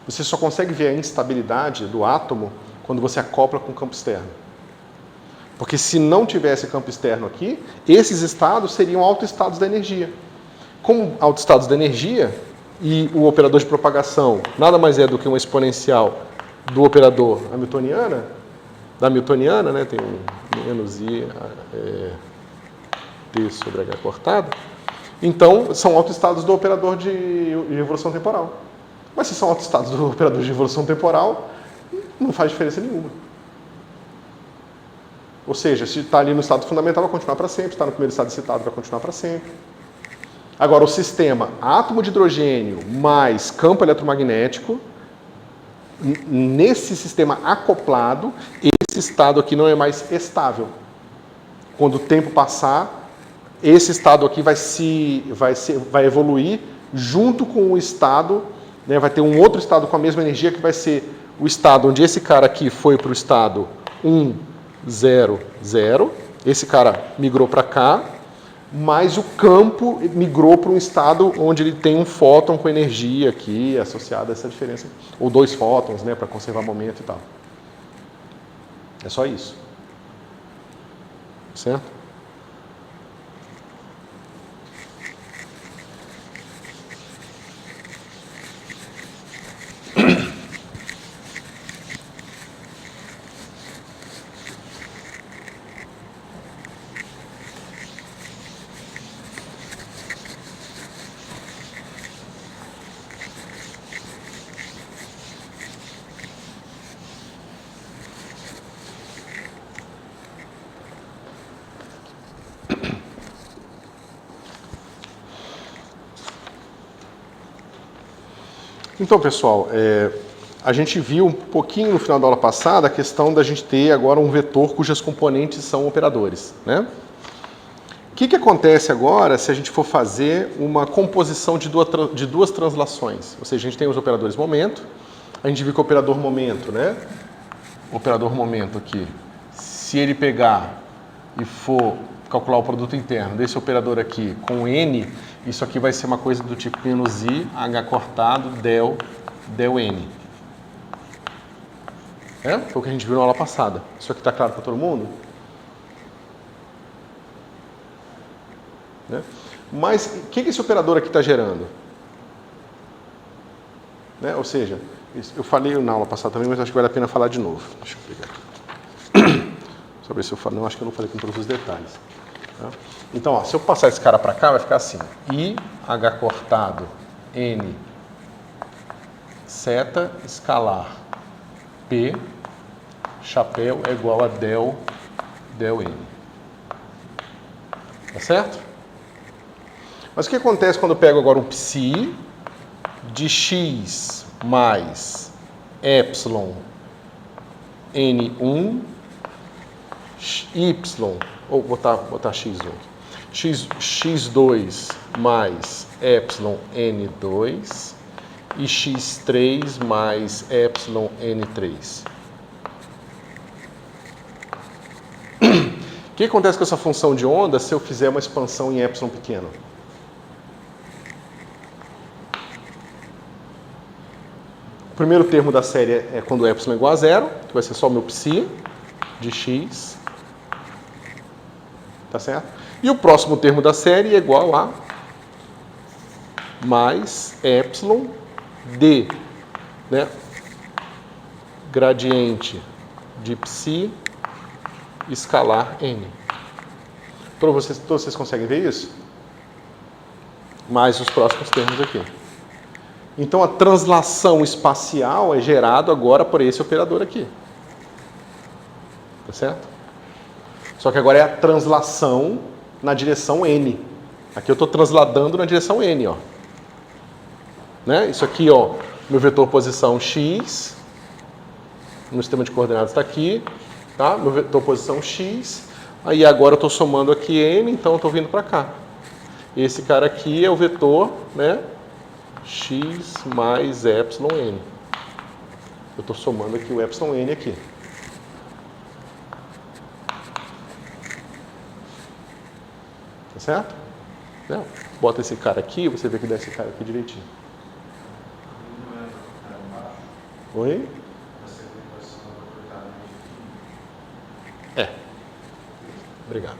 Você só consegue ver a instabilidade do átomo quando você acopla com o campo externo. Porque se não tivesse campo externo aqui, esses estados seriam autoestados da energia. Como autoestados da energia, e o operador de propagação nada mais é do que uma exponencial do operador da hamiltoniana, né? Tem um menos i t sobre h cortado. Então, são autoestados do operador de evolução temporal. Mas se são autoestados do operador de evolução temporal, não faz diferença nenhuma. Ou seja, se está ali no estado fundamental, vai continuar para sempre. Se está no primeiro estado excitado, vai continuar para sempre. Agora, o sistema átomo de hidrogênio mais campo eletromagnético, nesse sistema acoplado, esse estado aqui não é mais estável. Quando o tempo passar, esse estado aqui vai evoluir junto com o estado, né, vai ter um outro estado com a mesma energia, que vai ser o estado onde esse cara aqui foi para o estado 1, 0, 0. Esse cara migrou para cá, mas o campo migrou para um estado onde ele tem um fóton com energia aqui, associada a essa diferença. Ou 2 fótons, né, para conservar momento e tal. É só isso. Certo? Então, pessoal, a gente viu um pouquinho no final da aula passada a questão da gente ter agora um vetor cujas componentes são operadores, né? O que acontece agora se a gente for fazer uma composição de duas translações? Ou seja, a gente tem os operadores momento, a gente viu que o operador momento, né? O operador momento aqui, se ele pegar e for calcular o produto interno desse operador aqui com N, isso aqui vai ser uma coisa do tipo menos I, H cortado, del N. Foi o que a gente viu na aula passada. Isso aqui está claro para todo mundo? Né? Mas o que esse operador aqui está gerando? Né? Ou seja, eu falei na aula passada também, mas acho que vale a pena falar de novo. Deixa eu pegar aqui. Só ver se eu falo. Não, acho que eu não falei com todos os detalhes. Tá? Então, ó, se eu passar esse cara para cá, vai ficar assim. I, H cortado, N, seta escalar, P, chapéu é igual a del N. Tá certo? Mas o que acontece quando eu pego agora um psi de x mais epsilon N1, y, ou botar x junto. X2 mais epsilon N2 e x3 mais epsilon N3. O que acontece com essa função de onda se eu fizer uma expansão em epsilon pequeno? O primeiro termo da série é quando epsilon é igual a 0, que vai ser só o meu psi de x. Tá certo? E o próximo termo da série é igual a mais epsilon d, né? Gradiente de psi escalar n. Todos vocês conseguem ver isso? Mais os próximos termos aqui. Então a translação espacial é gerada agora por esse operador aqui. Tá certo? Só que agora é a translação na direção n. Aqui eu estou transladando na direção n, ó. Né? Isso aqui, ó, meu vetor posição x, no sistema de coordenadas está aqui, tá? Meu vetor posição x, aí agora eu estou somando aqui n, então eu estou vindo para cá. Esse cara aqui é o vetor, né, x mais epsilon n. Eu estou somando aqui o epsilon n aqui. Tá certo? Né? Bota esse cara aqui, você vê que dá esse cara aqui direitinho. Oi? É. Obrigado.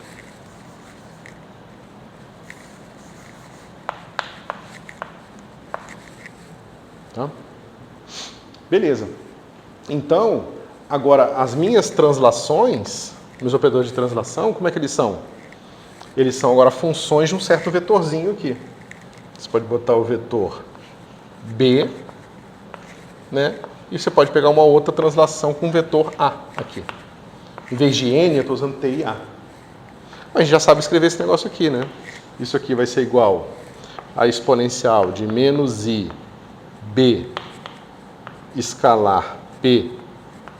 Tá? Beleza. Então, agora, as minhas translações, meus operadores de translação, como é que eles são? Eles são agora funções de um certo vetorzinho aqui. Você pode botar o vetor B, né? E você pode pegar uma outra translação com o vetor A aqui. Em vez de N, eu estou usando T e A. Mas a gente já sabe escrever esse negócio aqui, né? Isso aqui vai ser igual a exponencial de menos I B escalar P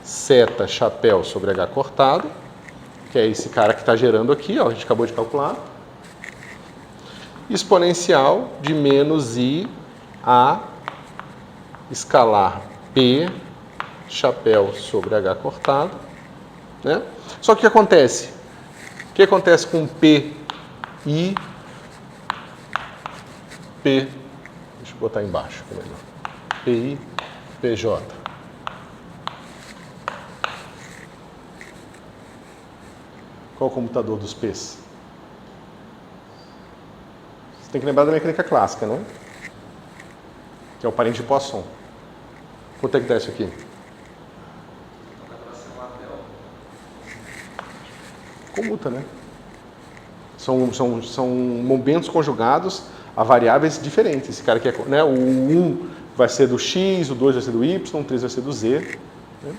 seta chapéu sobre H cortado, que é esse cara que está gerando aqui, ó, a gente acabou de calcular. Exponencial de menos I a escalar P chapéu sobre H cortado, né? Só que o que acontece? O que acontece com P I P? Deixa eu botar embaixo, que é melhor. PI PJ. Qual é o computador dos P's? Você tem que lembrar da mecânica clássica, não? Que é o parente de Poisson. Quanto é que dá isso aqui? Comuta, né? São momentos conjugados a variáveis diferentes. Esse cara aqui, né? O 1 vai ser do x, o 2 vai ser do y, o 3 vai ser do z. Né?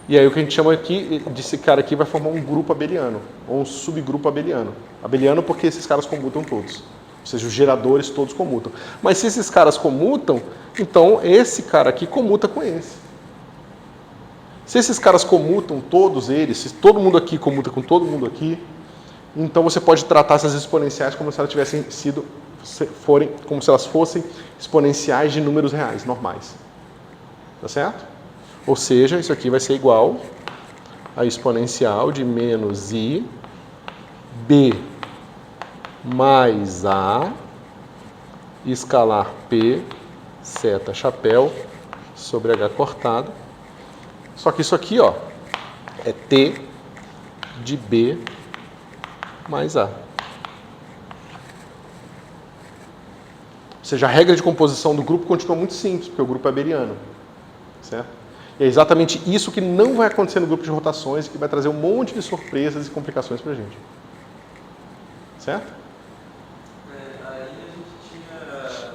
E aí o que a gente chama aqui, desse cara aqui vai formar um grupo abeliano, ou um subgrupo abeliano. Abeliano porque esses caras comutam todos. Ou seja, os geradores todos comutam. Mas se esses caras comutam, então esse cara aqui comuta com esse. Se esses caras comutam, todos eles, se todo mundo aqui comuta com todo mundo aqui, então você pode tratar essas exponenciais como se elas tivessem sido, como se elas fossem exponenciais de números reais, normais. Tá certo? Ou seja, isso aqui vai ser igual a exponencial de menos I B mais A escalar P seta chapéu sobre H cortado. Só que isso aqui, ó, é T de B mais A. Ou seja, a regra de composição do grupo continua muito simples, porque o grupo é abeliano. Certo? E é exatamente isso que não vai acontecer no grupo de rotações e que vai trazer um monte de surpresas e complicações para a gente. Certo? Aí a gente tinha,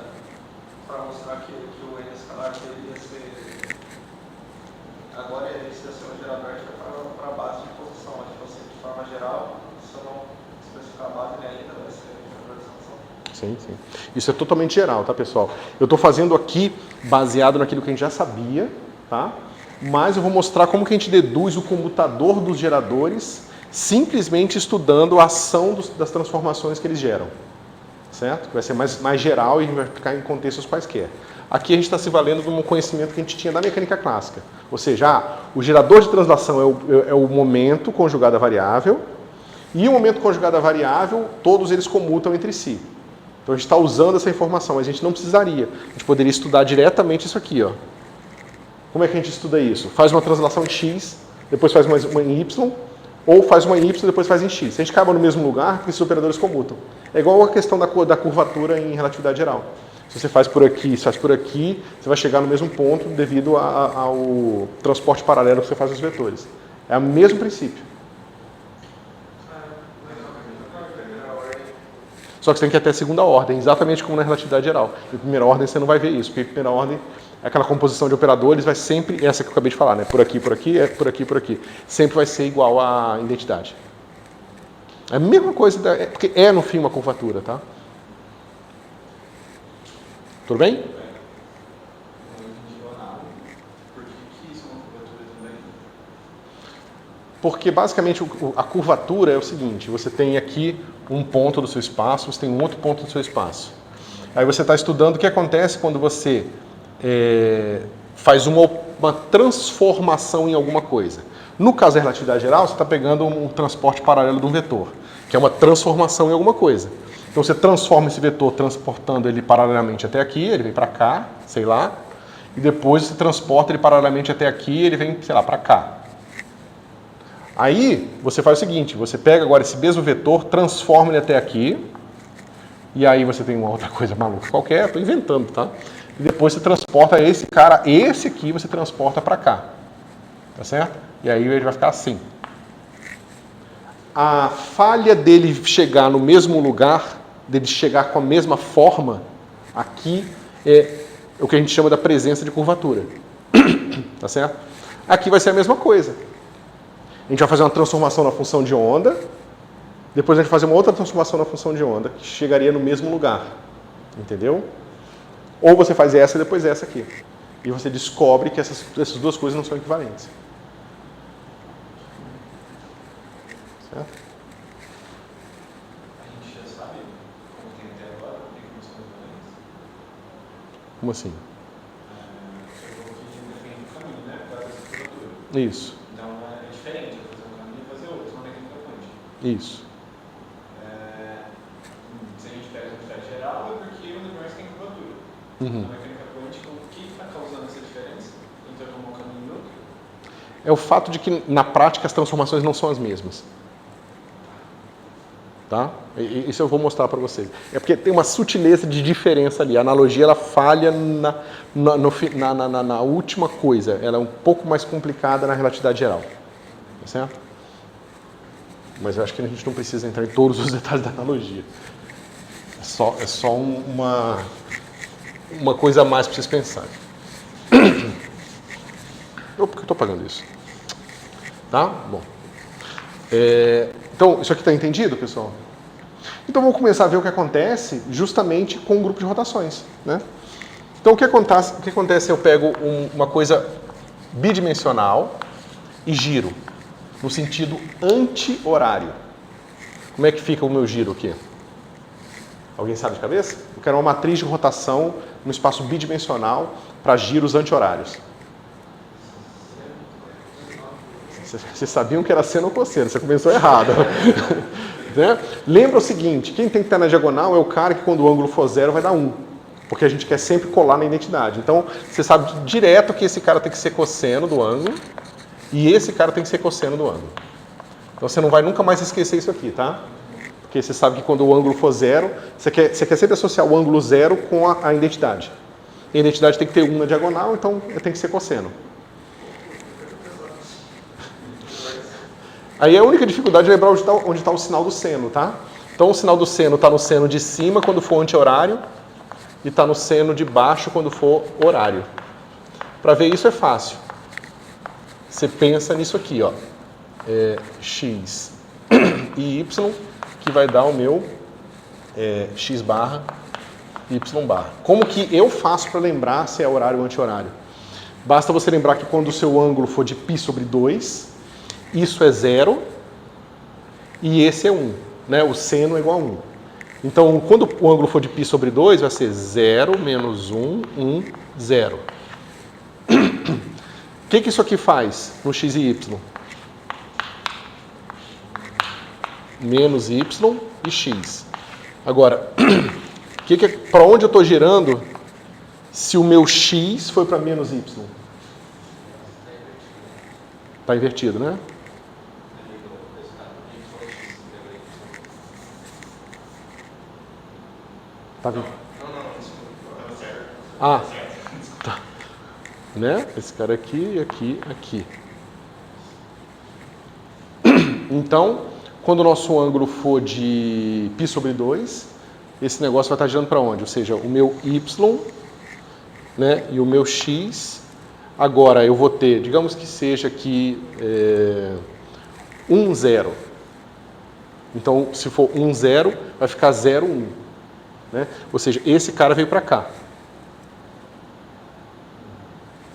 para mostrar que o N escalar ia ser, agora esse ia ser um gerador para a base de posição, mas tipo assim, de forma geral, se eu não especificar a base, ele ainda vai ser gerador de posição. Sim, sim. Isso é totalmente geral, tá, pessoal? Eu estou fazendo aqui baseado naquilo que a gente já sabia, tá? Mas eu vou mostrar como que a gente deduz o comutador dos geradores simplesmente estudando a ação das transformações que eles geram. Certo? Vai ser mais geral e vai ficar em contextos quaisquer. Aqui a gente está se valendo de um conhecimento que a gente tinha da mecânica clássica. Ou seja, o gerador de translação é o momento conjugado à variável, e o momento conjugado à variável, todos eles comutam entre si. Então a gente está usando essa informação, mas a gente não precisaria. A gente poderia estudar diretamente isso aqui, ó. Como é que a gente estuda isso? Faz uma translação em x, depois faz uma em y, ou faz uma em y e depois faz em x. Se a gente acaba no mesmo lugar, porque esses operadores comutam. É igual a questão da curvatura em relatividade geral. Se você faz por aqui, se faz por aqui, você vai chegar no mesmo ponto devido ao transporte paralelo que você faz dos vetores. É o mesmo princípio. Só que você tem que ir até a segunda ordem, exatamente como na relatividade geral. Em primeira ordem você não vai ver isso, porque em primeira ordem aquela composição de operadores vai sempre, essa que eu acabei de falar, né? Por aqui, por aqui, por aqui, por aqui. Sempre vai ser igual à identidade. É a mesma coisa, porque é no fim uma curvatura, tá? Tudo bem? Não entendi nada. Por que isso é uma curvatura também? Porque basicamente a curvatura é o seguinte, você tem aqui um ponto do seu espaço, você tem um outro ponto do seu espaço. Aí você está estudando o que acontece quando você faz uma transformação em alguma coisa. No caso da relatividade geral, você está pegando um transporte paralelo de um vetor, que é uma transformação em alguma coisa. Então você transforma esse vetor transportando ele paralelamente até aqui, ele vem para cá, sei lá, e depois você transporta ele paralelamente até aqui, ele vem, sei lá, para cá. Aí você faz o seguinte, você pega agora esse mesmo vetor, transforma ele até aqui, e aí você tem uma outra coisa maluca qualquer, estou inventando, tá? E depois você transporta esse cara, esse aqui você transporta para cá. Tá certo? E aí ele vai ficar assim. A falha dele chegar no mesmo lugar, dele chegar com a mesma forma, aqui é o que a gente chama da presença de curvatura. Tá certo? Aqui vai ser a mesma coisa. A gente vai fazer uma transformação na função de onda, depois a gente vai fazer uma outra transformação na função de onda, que chegaria no mesmo lugar. Entendeu? Ou você faz essa e depois essa aqui. E você descobre que essas duas coisas não são equivalentes. Certo? A gente já sabe, como tem até agora, o que não são equivalentes? Como assim? Você falou que defende o caminho, né? Para essa curvatura. Isso. Então é diferente eu fazer um caminho e fazer outro, só mecânica quântica. Isso. Se a gente pega a identidade geral, é porque o universo tem curvatura. Uhum. Na mecânica quântica, o que está causando essa diferença entre um caminho e outro? É o fato de que, na prática, as transformações não são as mesmas. Tá? Isso eu vou mostrar para vocês. É porque tem uma sutileza de diferença ali. A analogia ela falha na última coisa. Ela é um pouco mais complicada na relatividade geral. Tá certo? Mas eu acho que a gente não precisa entrar em todos os detalhes da analogia. É só uma coisa a mais para vocês pensarem. Por que eu estou pagando isso? Tá? Bom. Então, isso aqui está entendido, pessoal? Então, vamos começar a ver o que acontece justamente com um grupo de rotações. Né? Então, o que acontece? Eu pego uma coisa bidimensional e giro, no sentido anti-horário. Como é que fica o meu giro aqui? Alguém sabe de cabeça? Eu quero uma matriz de rotação no espaço bidimensional para giros anti-horários. Vocês sabiam que era seno ou cosseno, você começou errado. Né? Lembra o seguinte, quem tem que estar na diagonal é o cara que quando o ângulo for 0 vai dar 1. Porque a gente quer sempre colar na identidade. Então, você sabe direto que esse cara tem que ser cosseno do ângulo e esse cara tem que ser cosseno do ângulo. Então, você não vai nunca mais esquecer isso aqui, tá? Porque você sabe que quando o ângulo for 0, você quer sempre associar o ângulo 0 com a identidade. A identidade tem que ter 1 na diagonal, então tem que ser cosseno. Aí a única dificuldade é lembrar onde está o sinal do seno, tá? Então o sinal do seno está no seno de cima quando for anti-horário e está no seno de baixo quando for horário. Para ver isso é fácil. Você pensa nisso aqui, ó. X e Y, que vai dar o meu X barra, Y barra. Como que eu faço para lembrar se é horário ou anti-horário? Basta você lembrar que quando o seu ângulo for de π sobre 2, isso é 0 e esse é 1. Né? O seno é igual a 1. Então, quando o ângulo for de π sobre 2, vai ser 0 menos 1, 1, 0. O que isso aqui faz no x e y? Menos y e x. Agora, para onde eu estou girando se o meu x foi para menos y? Está invertido, né? Tá vendo? Ah, tá. Né? Esse cara aqui, aqui, aqui. Então, quando o nosso ângulo for de π sobre 2, esse negócio vai estar girando para onde? Ou seja, o meu y, né, e o meu x. Agora eu vou ter, digamos que seja aqui 1, 0. Então, se for 1, 0, vai ficar 0, 1. Né? Ou seja, esse cara veio para cá.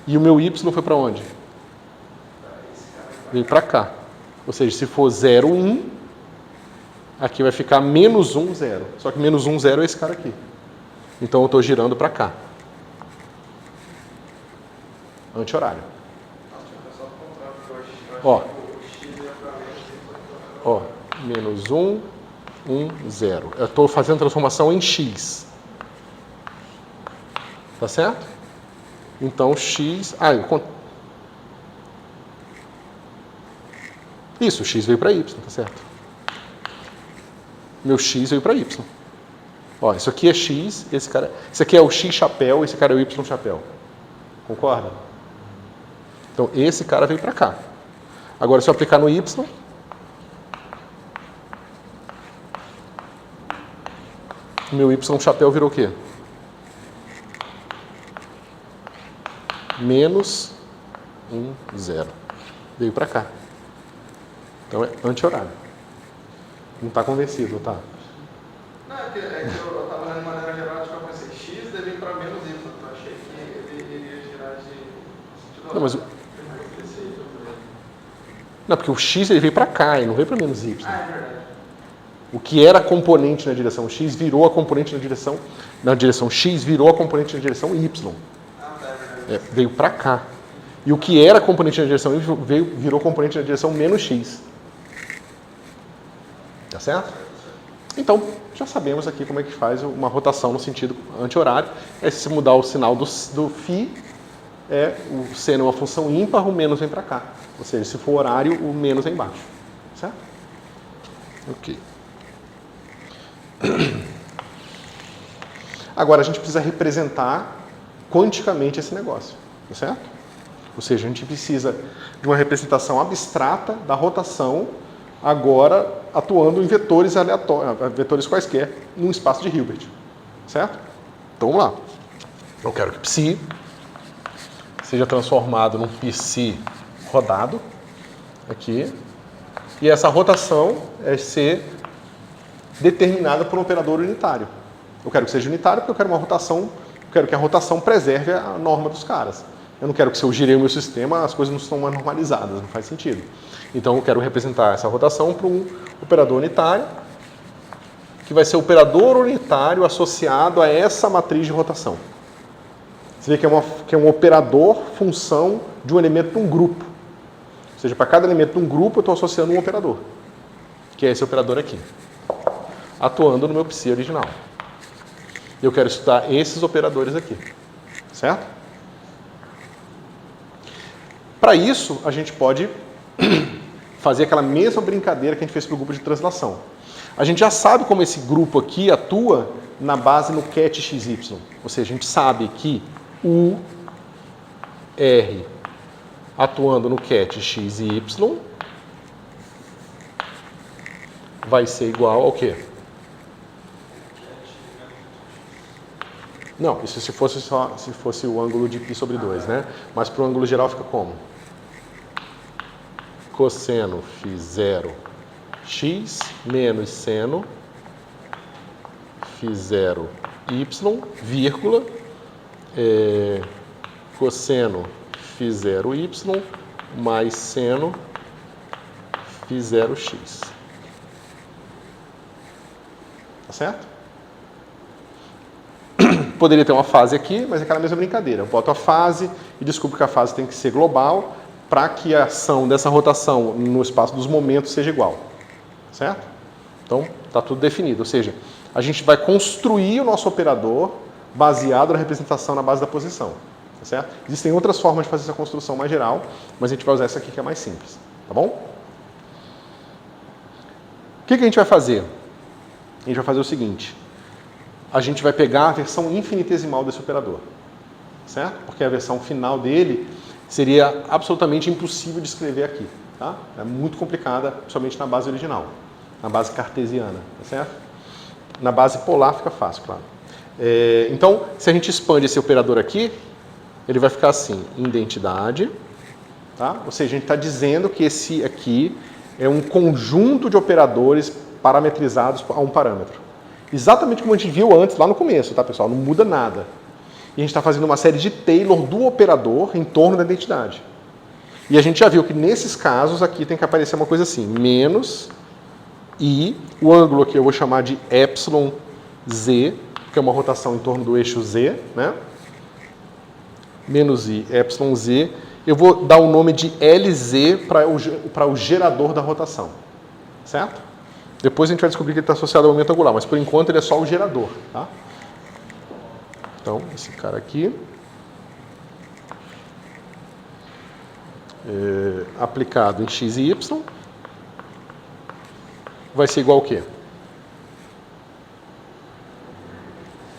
E o meu y foi para onde? Veio para cá. Ou seja, se for 0, 1, aqui vai ficar menos 1, 0. Só que menos 1, 0 é esse cara aqui. Então eu estou girando para cá. Anti-horário. Ó, menos 1, 1, 0. Eu estou fazendo transformação em x. Tá certo? Então, x... Isso, o x veio para y, tá certo? Meu x veio para y. Ó, isso aqui é x, esse cara... Esse aqui é o x chapéu, esse cara é o y chapéu. Concorda? Então, esse cara veio para cá. Agora, se eu aplicar no y... O meu y chapéu virou o quê? Menos 1, 0. Veio para cá. Então é anti-horário. Não está convencido, tá? Não, é que eu estava olhando de maneira geral, tipo, eu pensei, x deve ir para menos y. Eu achei que ele iria girar Não, mas não, porque o x ele veio para cá e não veio para menos y. Ah, é verdade. O que era componente na direção x virou a componente na direção x virou a componente na direção y. Ah, tá, é verdade. Veio para cá. E o que era componente na direção y virou componente na direção menos x. Tá certo? Então, já sabemos aqui como é que faz uma rotação no sentido anti-horário. É se mudar o sinal do φ, o seno é uma função ímpar, o menos vem para cá. Ou seja, se for horário, o menos é embaixo. Certo? Ok. Agora, a gente precisa representar quanticamente esse negócio. Tá certo? Ou seja, a gente precisa de uma representação abstrata da rotação, agora atuando em vetores aleatórios, vetores quaisquer, num espaço de Hilbert. Certo? Então vamos lá. Eu quero que psi seja transformado num psi rodado, aqui, e essa rotação é ser determinada por um operador unitário. Eu quero que seja unitário porque eu quero uma rotação, eu quero que a rotação preserve a norma dos caras. Eu não quero que se eu girei o meu sistema, as coisas não estão mais normalizadas, não faz sentido. Então eu quero representar essa rotação para um operador unitário, que vai ser o operador unitário associado a essa matriz de rotação. Você vê que é um operador função de um elemento de um grupo. Ou seja, para cada elemento de um grupo eu estou associando um operador, que é esse operador aqui, atuando no meu psi original. Eu quero estudar esses operadores aqui, certo? Para isso, a gente pode fazer aquela mesma brincadeira que a gente fez para o grupo de translação. A gente já sabe como esse grupo aqui atua na base no ket XY. Ou seja, a gente sabe que o R atuando no ket XY vai ser igual ao quê? Não, isso se fosse o ângulo de π sobre 2, né? Mas para o ângulo geral fica como? Cosseno φ0 x menos seno φ0 y, vírgula, cosseno φ0 y mais seno φ0 x. Tá certo? Poderia ter uma fase aqui, mas é aquela mesma brincadeira. Eu boto a fase e descubro que a fase tem que ser global para que a ação dessa rotação no espaço dos momentos seja igual. Certo? Então, está tudo definido. Ou seja, a gente vai construir o nosso operador baseado na representação na base da posição. Tá certo? Existem outras formas de fazer essa construção mais geral, mas a gente vai usar essa aqui que é mais simples. Tá bom? O que a gente vai fazer? A gente vai fazer o seguinte. A gente vai pegar a versão infinitesimal desse operador. Certo? Porque a versão final dele seria absolutamente impossível de escrever aqui. Tá? É muito complicada, principalmente na base original, na base cartesiana. Tá certo? Na base polar fica fácil, claro. Então, se a gente expande esse operador aqui, ele vai ficar assim, identidade. Tá? Ou seja, a gente está dizendo que esse aqui é um conjunto de operadores parametrizados a um parâmetro. Exatamente como a gente viu antes, lá no começo, tá, pessoal? Não muda nada. E a gente está fazendo uma série de Taylor do operador em torno da identidade. E a gente já viu que nesses casos aqui tem que aparecer uma coisa assim, menos i, o ângulo aqui eu vou chamar de epsilon z, que é uma rotação em torno do eixo z, né? Menos i, epsilon z. Eu vou dar o nome de LZ para o gerador da rotação. Certo? Depois a gente vai descobrir que ele está associado ao momento angular, mas por enquanto ele é só o gerador. Tá? Então, esse cara aqui, aplicado em x e y, vai ser igual ao quê?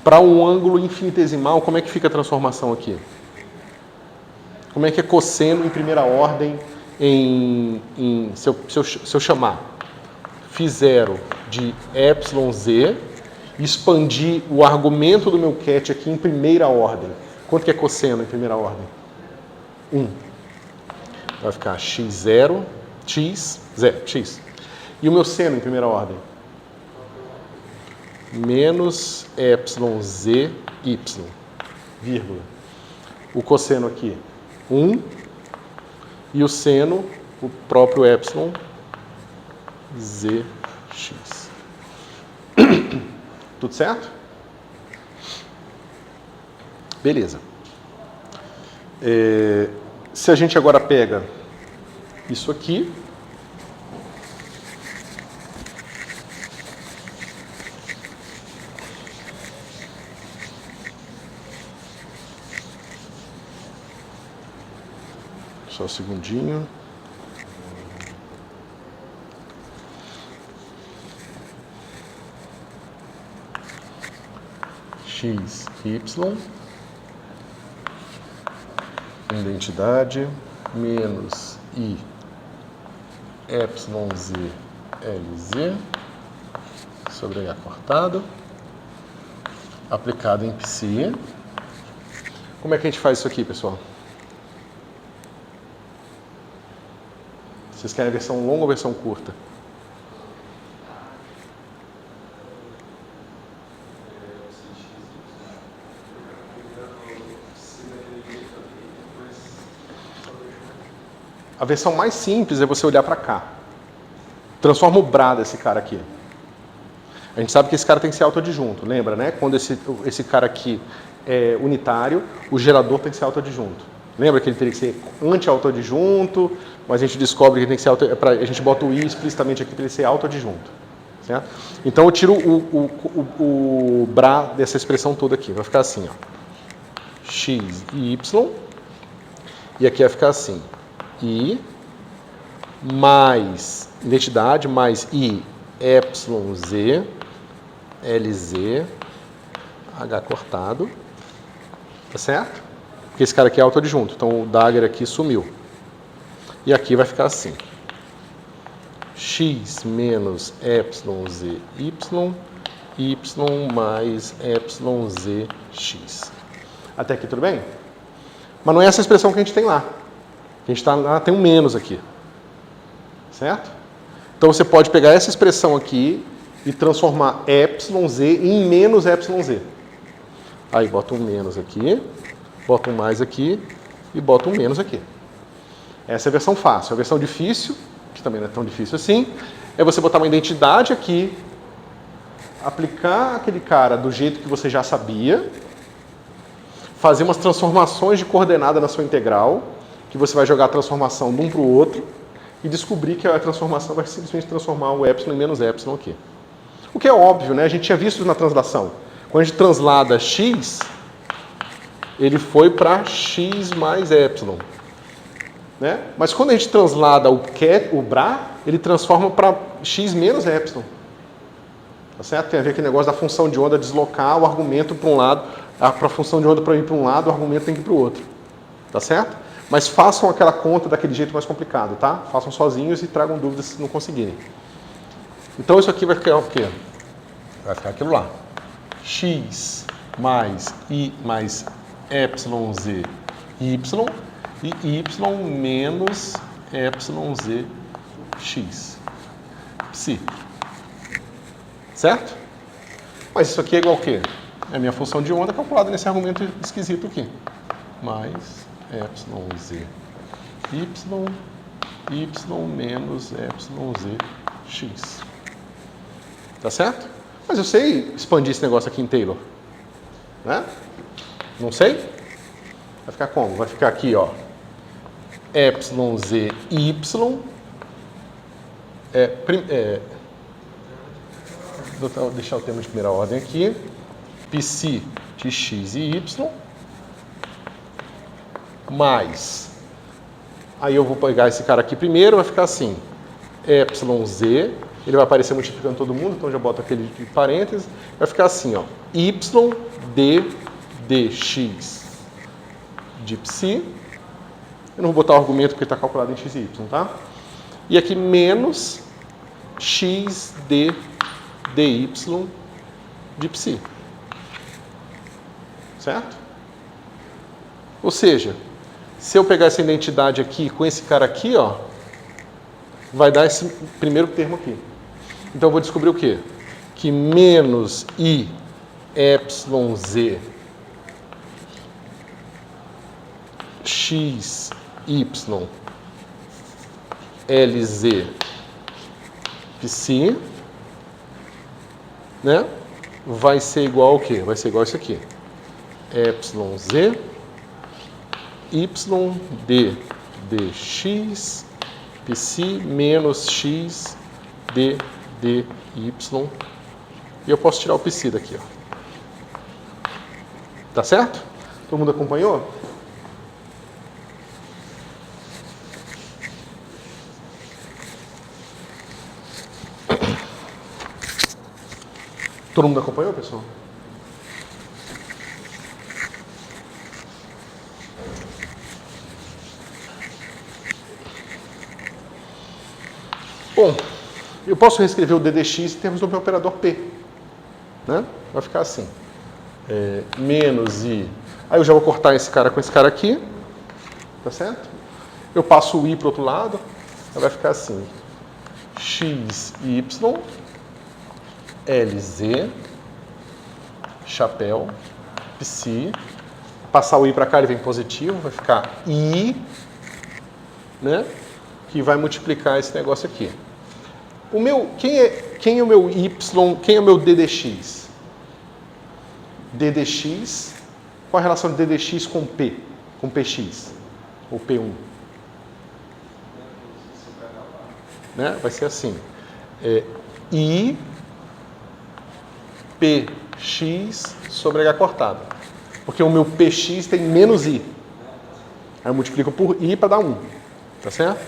Para um ângulo infinitesimal, como é que fica a transformação aqui? Como é que é cosseno em primeira ordem se eu chamar φ0 de εz e expandir o argumento do meu ket aqui em primeira ordem? Quanto que é cosseno em primeira ordem? 1. Vai ficar x0, x, 0, x. E o meu seno em primeira ordem? Menos εz y, vírgula. O cosseno aqui? 1 e o seno, o próprio epsilon zx. Tudo certo? Beleza. Se a gente agora pega isso aqui, só um segundinho. X, Y, identidade, menos I, epsilon Z, LZ, sobre H cortado, aplicado em psi. Como é que a gente faz isso aqui, pessoal? Vocês querem a versão longa ou a versão curta? A versão mais simples é você olhar para cá. Transforma o Bra desse cara aqui. A gente sabe que esse cara tem que ser autoadjunto, lembra, né? Quando esse cara aqui é unitário, o gerador tem que ser autoadjunto. Lembra que ele teria que ser anti-autoadjunto, mas a gente descobre que ele tem que ser a gente bota o I explicitamente aqui para ele ser autoadjunto. Certo? Então eu tiro o Bra dessa expressão toda aqui. Vai ficar assim, ó. X e Y. E aqui vai ficar assim. I mais identidade mais I epsilon Z LZ H cortado, tá certo? Porque esse cara aqui é autoadjunto, então o dagger aqui sumiu. E aqui vai ficar assim: X menos epsilon Z Y Y mais epsilon Z X. Até aqui tudo bem? Mas não é essa expressão que a gente tem lá. A gente tem um menos aqui, certo? Então você pode pegar essa expressão aqui e transformar epsilon z em menos epsilon z. Aí bota um menos aqui, bota um mais aqui e bota um menos aqui. Essa é a versão fácil. A versão difícil, que também não é tão difícil assim, é você botar uma identidade aqui, aplicar aquele cara do jeito que você já sabia, fazer umas transformações de coordenada na sua integral, que você vai jogar a transformação de um para o outro e descobrir que a transformação vai simplesmente transformar o epsilon em menos epsilon aqui. O que é óbvio, né? A gente tinha visto isso na translação. Quando a gente translada x, ele foi para x mais epsilon. Né? Mas quando a gente translada o Bra, ele transforma para x menos epsilon. Tá certo? Tem a ver com o negócio da função de onda deslocar o argumento para um lado, para a função de onda para ir para um lado, o argumento tem que ir para o outro. Tá certo? Mas façam aquela conta daquele jeito mais complicado, tá? Façam sozinhos e tragam dúvidas se não conseguirem. Então isso aqui vai ficar o quê? Vai ficar aquilo lá. X mais I mais epsilon z y e y menos epsilon z x. Psi. Certo? Mas isso aqui é igual ao quê? É a minha função de onda calculada nesse argumento esquisito aqui. Mais epsilon z y menos epsilon z x. Tá certo? Mas eu sei expandir esse negócio aqui em Taylor. Né? Não sei? Vai ficar como? Vai ficar aqui, ó. Epsilon z y. Vou deixar o termo de primeira ordem aqui. Psi de x e y. Mais. Aí eu vou pegar esse cara aqui primeiro, vai ficar assim. Epsilon z. Ele vai aparecer multiplicando todo mundo, então já boto aquele de parênteses. Vai ficar assim, ó. Y d dx de psi. Eu não vou botar o argumento porque está calculado em x e y, tá? E aqui menos x d dy de psi. Certo? Ou seja, se eu pegar essa identidade aqui com esse cara aqui, ó, vai dar esse primeiro termo aqui. Então eu vou descobrir o quê? Que menos i epsilon z x, y, LZ, psi, né? Vai ser igual ao quê? Vai ser igual a isso aqui. YZ, YD, dx, psi, menos x, d, dy. E eu posso tirar o psi daqui, ó. Tá certo? Todo mundo acompanhou? Todo mundo acompanhou, pessoal? Bom, eu posso reescrever o ddx em termos do meu operador P. Né? Vai ficar assim. Menos i. Aí eu já vou cortar esse cara com esse cara aqui. Tá certo? Eu passo o i para o outro lado. Aí vai ficar assim. X, y, LZ, chapéu, psi. Passar o i para cá, ele vem positivo. Vai ficar i, né? Que vai multiplicar esse negócio aqui. O meu, quem é o meu y, quem é o meu ddx? ddx, qual a relação de ddx com p? Com px? Ou p1? Né? Vai ser assim. I px sobre h cortado. Porque o meu px tem menos i. Aí eu multiplico por i para dar 1. Tá certo?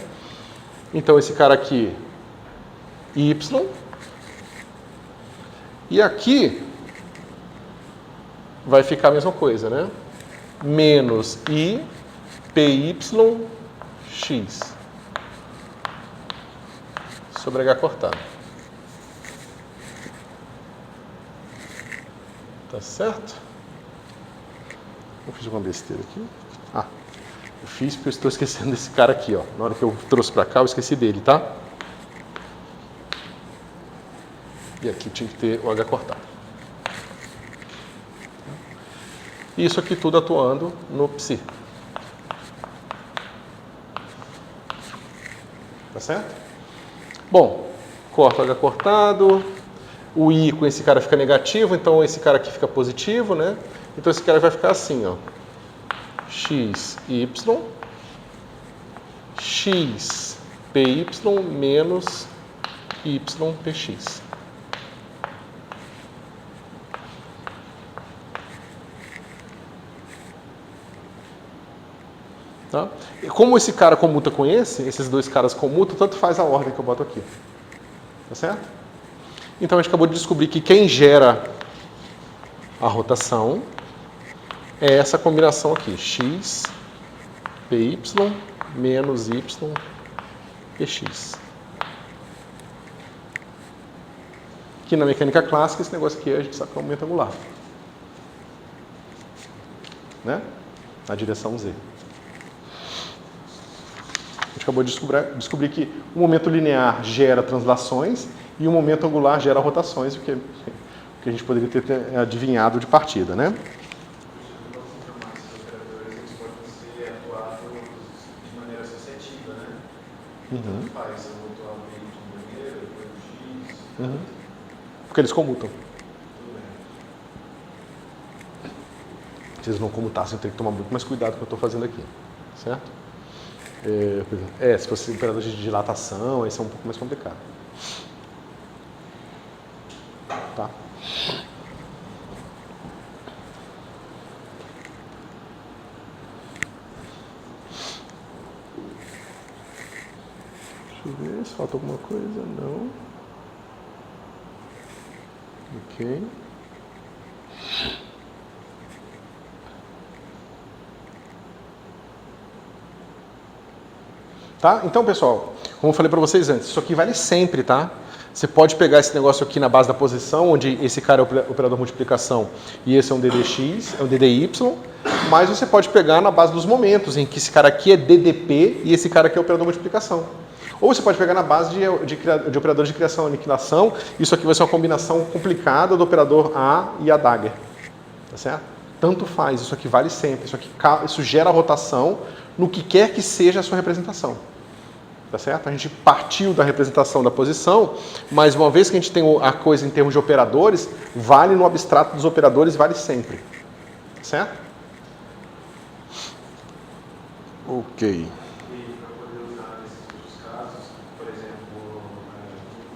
Então esse cara aqui, y. E aqui vai ficar a mesma coisa, né? Menos i py x sobre h cortado. Tá certo? Eu fiz uma besteira aqui. Eu fiz porque eu estou esquecendo desse cara aqui, ó. Na hora que eu trouxe para cá, eu esqueci dele, tá? E aqui tinha que ter o h cortado. Isso aqui tudo atuando no psi. Tá certo? Bom, corta o h cortado. O i com esse cara fica negativo, então esse cara aqui fica positivo, né? Então esse cara vai ficar assim, ó. X, y, x, py menos y, px. Tá? E como esse cara comuta com esses dois caras comutam, tanto faz a ordem que eu boto aqui. Tá certo? Então a gente acabou de descobrir que quem gera a rotação é essa combinação aqui, x, py, menos y, px. Que na mecânica clássica, esse negócio aqui a gente sabe que é um momento angular. Né? Na direção z. A gente acabou de descobrir que o momento linear gera translações e o momento angular gera rotações, o que a gente poderia ter adivinhado de partida, né? Uhum. Uhum. Porque eles comutam. Se eles não comutassem, eu teria que tomar muito mais cuidado com o que eu estou fazendo aqui. Certo? Se fosse operador de dilatação, aí isso é um pouco mais complicado. Tá? Deixa eu ver se falta alguma coisa. Não. Ok. Tá? Então, pessoal, como eu falei para vocês antes, isso aqui vale sempre, tá? Você pode pegar esse negócio aqui na base da posição, onde esse cara é o operador multiplicação e esse é um ddx, é um ddy, mas você pode pegar na base dos momentos, em que esse cara aqui é ddp e esse cara aqui é o operador multiplicação. Ou você pode pegar na base de operadores de criação e aniquilação. Isso aqui vai ser uma combinação complicada do operador A e a dagger. Tá certo? tanto faz, isso aqui vale sempre, isso gera rotação no que quer que seja a sua representação. Tá certo? A gente partiu da representação da posição, mas uma vez que a gente tem a coisa em termos de operadores, vale no abstrato dos operadores, vale sempre. Tá certo? Ok. E para poder usar nesses outros casos, por exemplo,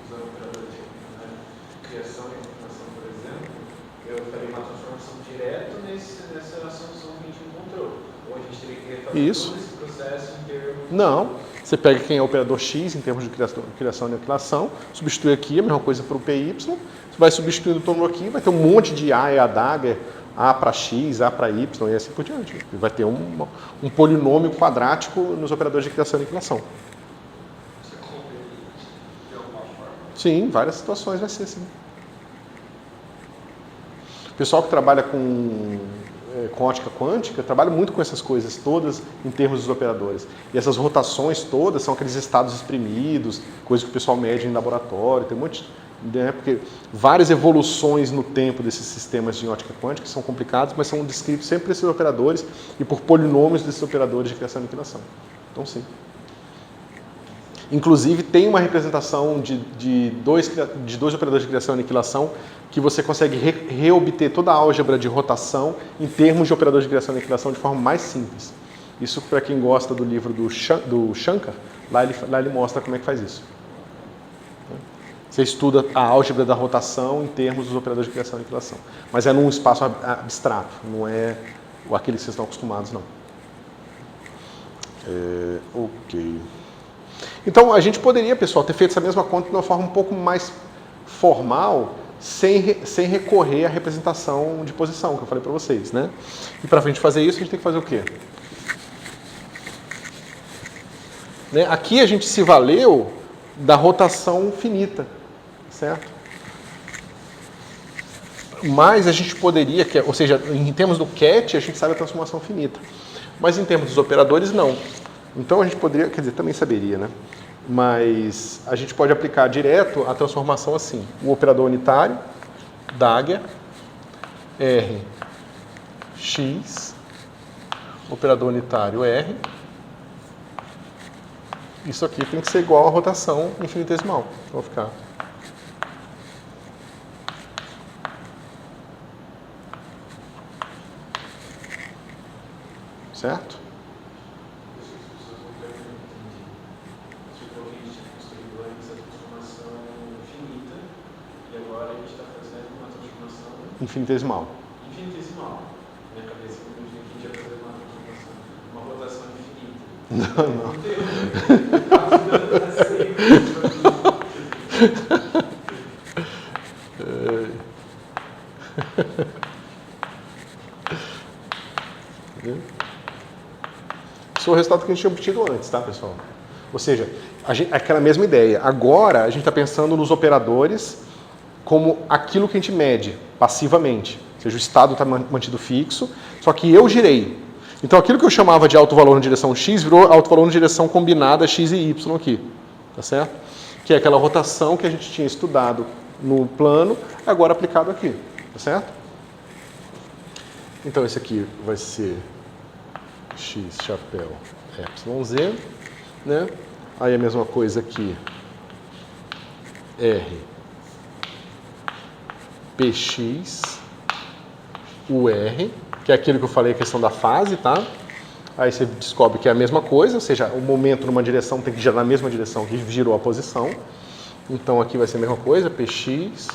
usando operadores de criação e informação, por exemplo, eu faria uma transformação direto nessa assunção que a gente encontrou. Ou a gente teria que refazer todo esse processo em termos... Não. Você pega quem é o operador X em termos de criação e aniquilação, substitui aqui, a mesma coisa para o PY, você vai substituindo todo mundo aqui, vai ter um monte de A e A dagger, A para X, A para Y e assim por diante. E vai ter um polinômio quadrático nos operadores de criação e aniquilação. Você compra de alguma forma? Sim, várias situações vai ser assim. O pessoal que trabalha com ótica quântica trabalha muito com essas coisas todas em termos dos operadores. E essas rotações todas são aqueles estados exprimidos, coisas que o pessoal mede em laboratório, tem um monte, né? Porque várias evoluções no tempo desses sistemas de ótica quântica são complicados, mas são descritos sempre por esses operadores e por polinômios desses operadores de criação e aniquilação. Então, sim. Inclusive, tem uma representação de dois operadores de criação e aniquilação que você consegue reobter toda a álgebra de rotação em termos de operadores de criação e aniquilação de forma mais simples. Isso, para quem gosta do livro do Shankar, lá ele mostra como é que faz isso. Você estuda a álgebra da rotação em termos dos operadores de criação e aniquilação. Mas é num espaço abstrato, não é aquele que vocês estão acostumados, não. Ok. Então, a gente poderia, pessoal, ter feito essa mesma conta de uma forma um pouco mais formal, sem recorrer à representação de posição, que eu falei para vocês, né? E para a gente fazer isso, a gente tem que fazer o quê? Né? Aqui a gente se valeu da rotação finita, certo? Mas a gente poderia, ou seja, em termos do ket, a gente sabe a transformação finita. Mas em termos dos operadores, não. Então a gente poderia, quer dizer, também saberia, né? Mas a gente pode aplicar direto a transformação assim. O operador unitário, dagger, R, X, operador unitário R. Isso aqui tem que ser igual à rotação infinitesimal. Então, vou ficar... Certo? Infinitesimal. Infinitesimal. Minha cabeça me imagina que a gente ia fazer uma rotação infinita. Isso é o resultado que a gente tinha obtido antes, tá, pessoal? Ou seja, aquela mesma ideia. Agora, a gente está pensando nos operadores como aquilo que a gente mede passivamente. Ou seja, o estado está mantido fixo, só que eu girei. Então, aquilo que eu chamava de alto valor na direção x virou alto valor na direção combinada x e y aqui. Tá certo? Que é aquela rotação que a gente tinha estudado no plano, agora aplicado aqui. Tá certo? Então, esse aqui vai ser x chapéu YZ, né? Aí a mesma coisa aqui, R, PX, UR, que é aquilo que eu falei, a questão da fase, tá? Aí você descobre que é a mesma coisa, ou seja, o momento numa direção tem que girar na mesma direção que girou a posição. Então aqui vai ser a mesma coisa, PX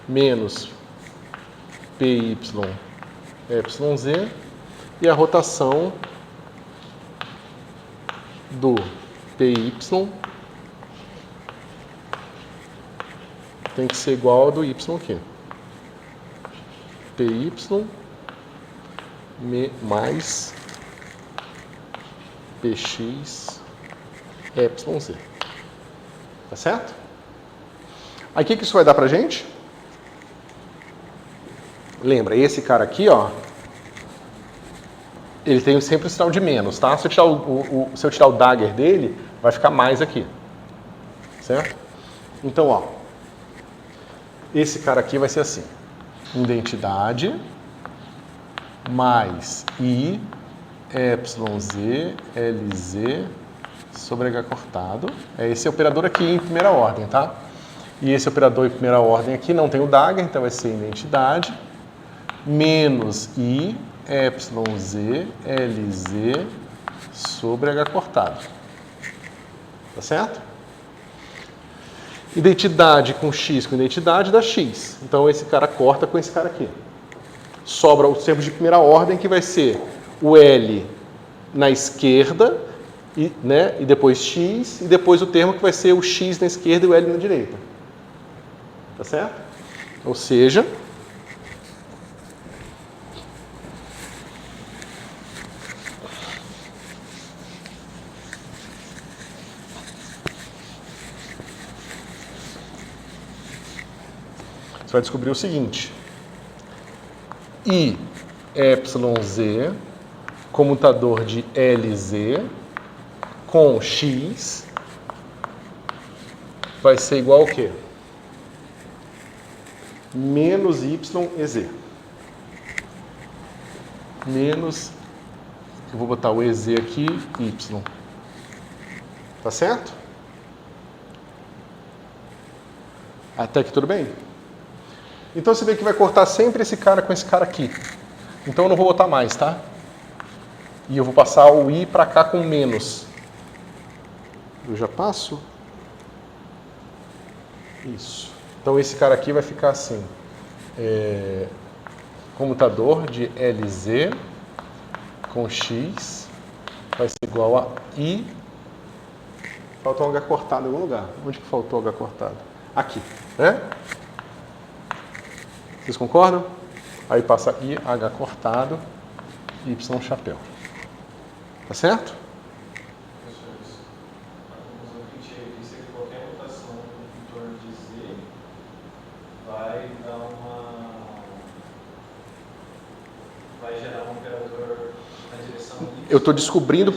menos PY YZ, e a rotação do PY tem que ser igual ao do Y aqui. PY mais PX YZ. Tá certo? Aí o que isso vai dar pra gente? Lembra, esse cara aqui, ó, ele tem sempre o sinal de menos, tá? Se eu tirar o dagger dele, vai ficar mais aqui. Certo? Então, ó, esse cara aqui vai ser assim. Identidade mais I, EYZ, LZ sobre H cortado. É esse operador aqui em primeira ordem, tá? E esse operador em primeira ordem aqui não tem o dagger, então vai ser identidade, menos I, EYZ, LZ sobre H cortado. Tá certo? Identidade com X com identidade dá X. Então esse cara corta com esse cara aqui. Sobra os termos de primeira ordem, que vai ser o L na esquerda, e depois X, e depois o termo que vai ser o X na esquerda e o L na direita. Tá certo? Ou seja, você vai descobrir o seguinte: I, EYZ, comutador de LZ com X vai ser igual ao quê? Menos YEZ. Menos, eu vou botar o EZ aqui, Y. Tá certo? Até aqui tudo bem? Então você vê que vai cortar sempre esse cara com esse cara aqui. Então eu não vou botar mais, tá? E eu vou passar o I para cá com menos. Eu já passo? Isso. Então esse cara aqui vai ficar assim. Comutador de LZ com X vai ser igual a I. Faltou um H cortado em algum lugar. Onde que faltou H cortado? Aqui, né? Vocês concordam? Aí passa I, H cortado, Y chapéu. Tá certo? Qualquer mutação em torno de Z vai gerar um operador na direção Y. Eu estou descobrindo...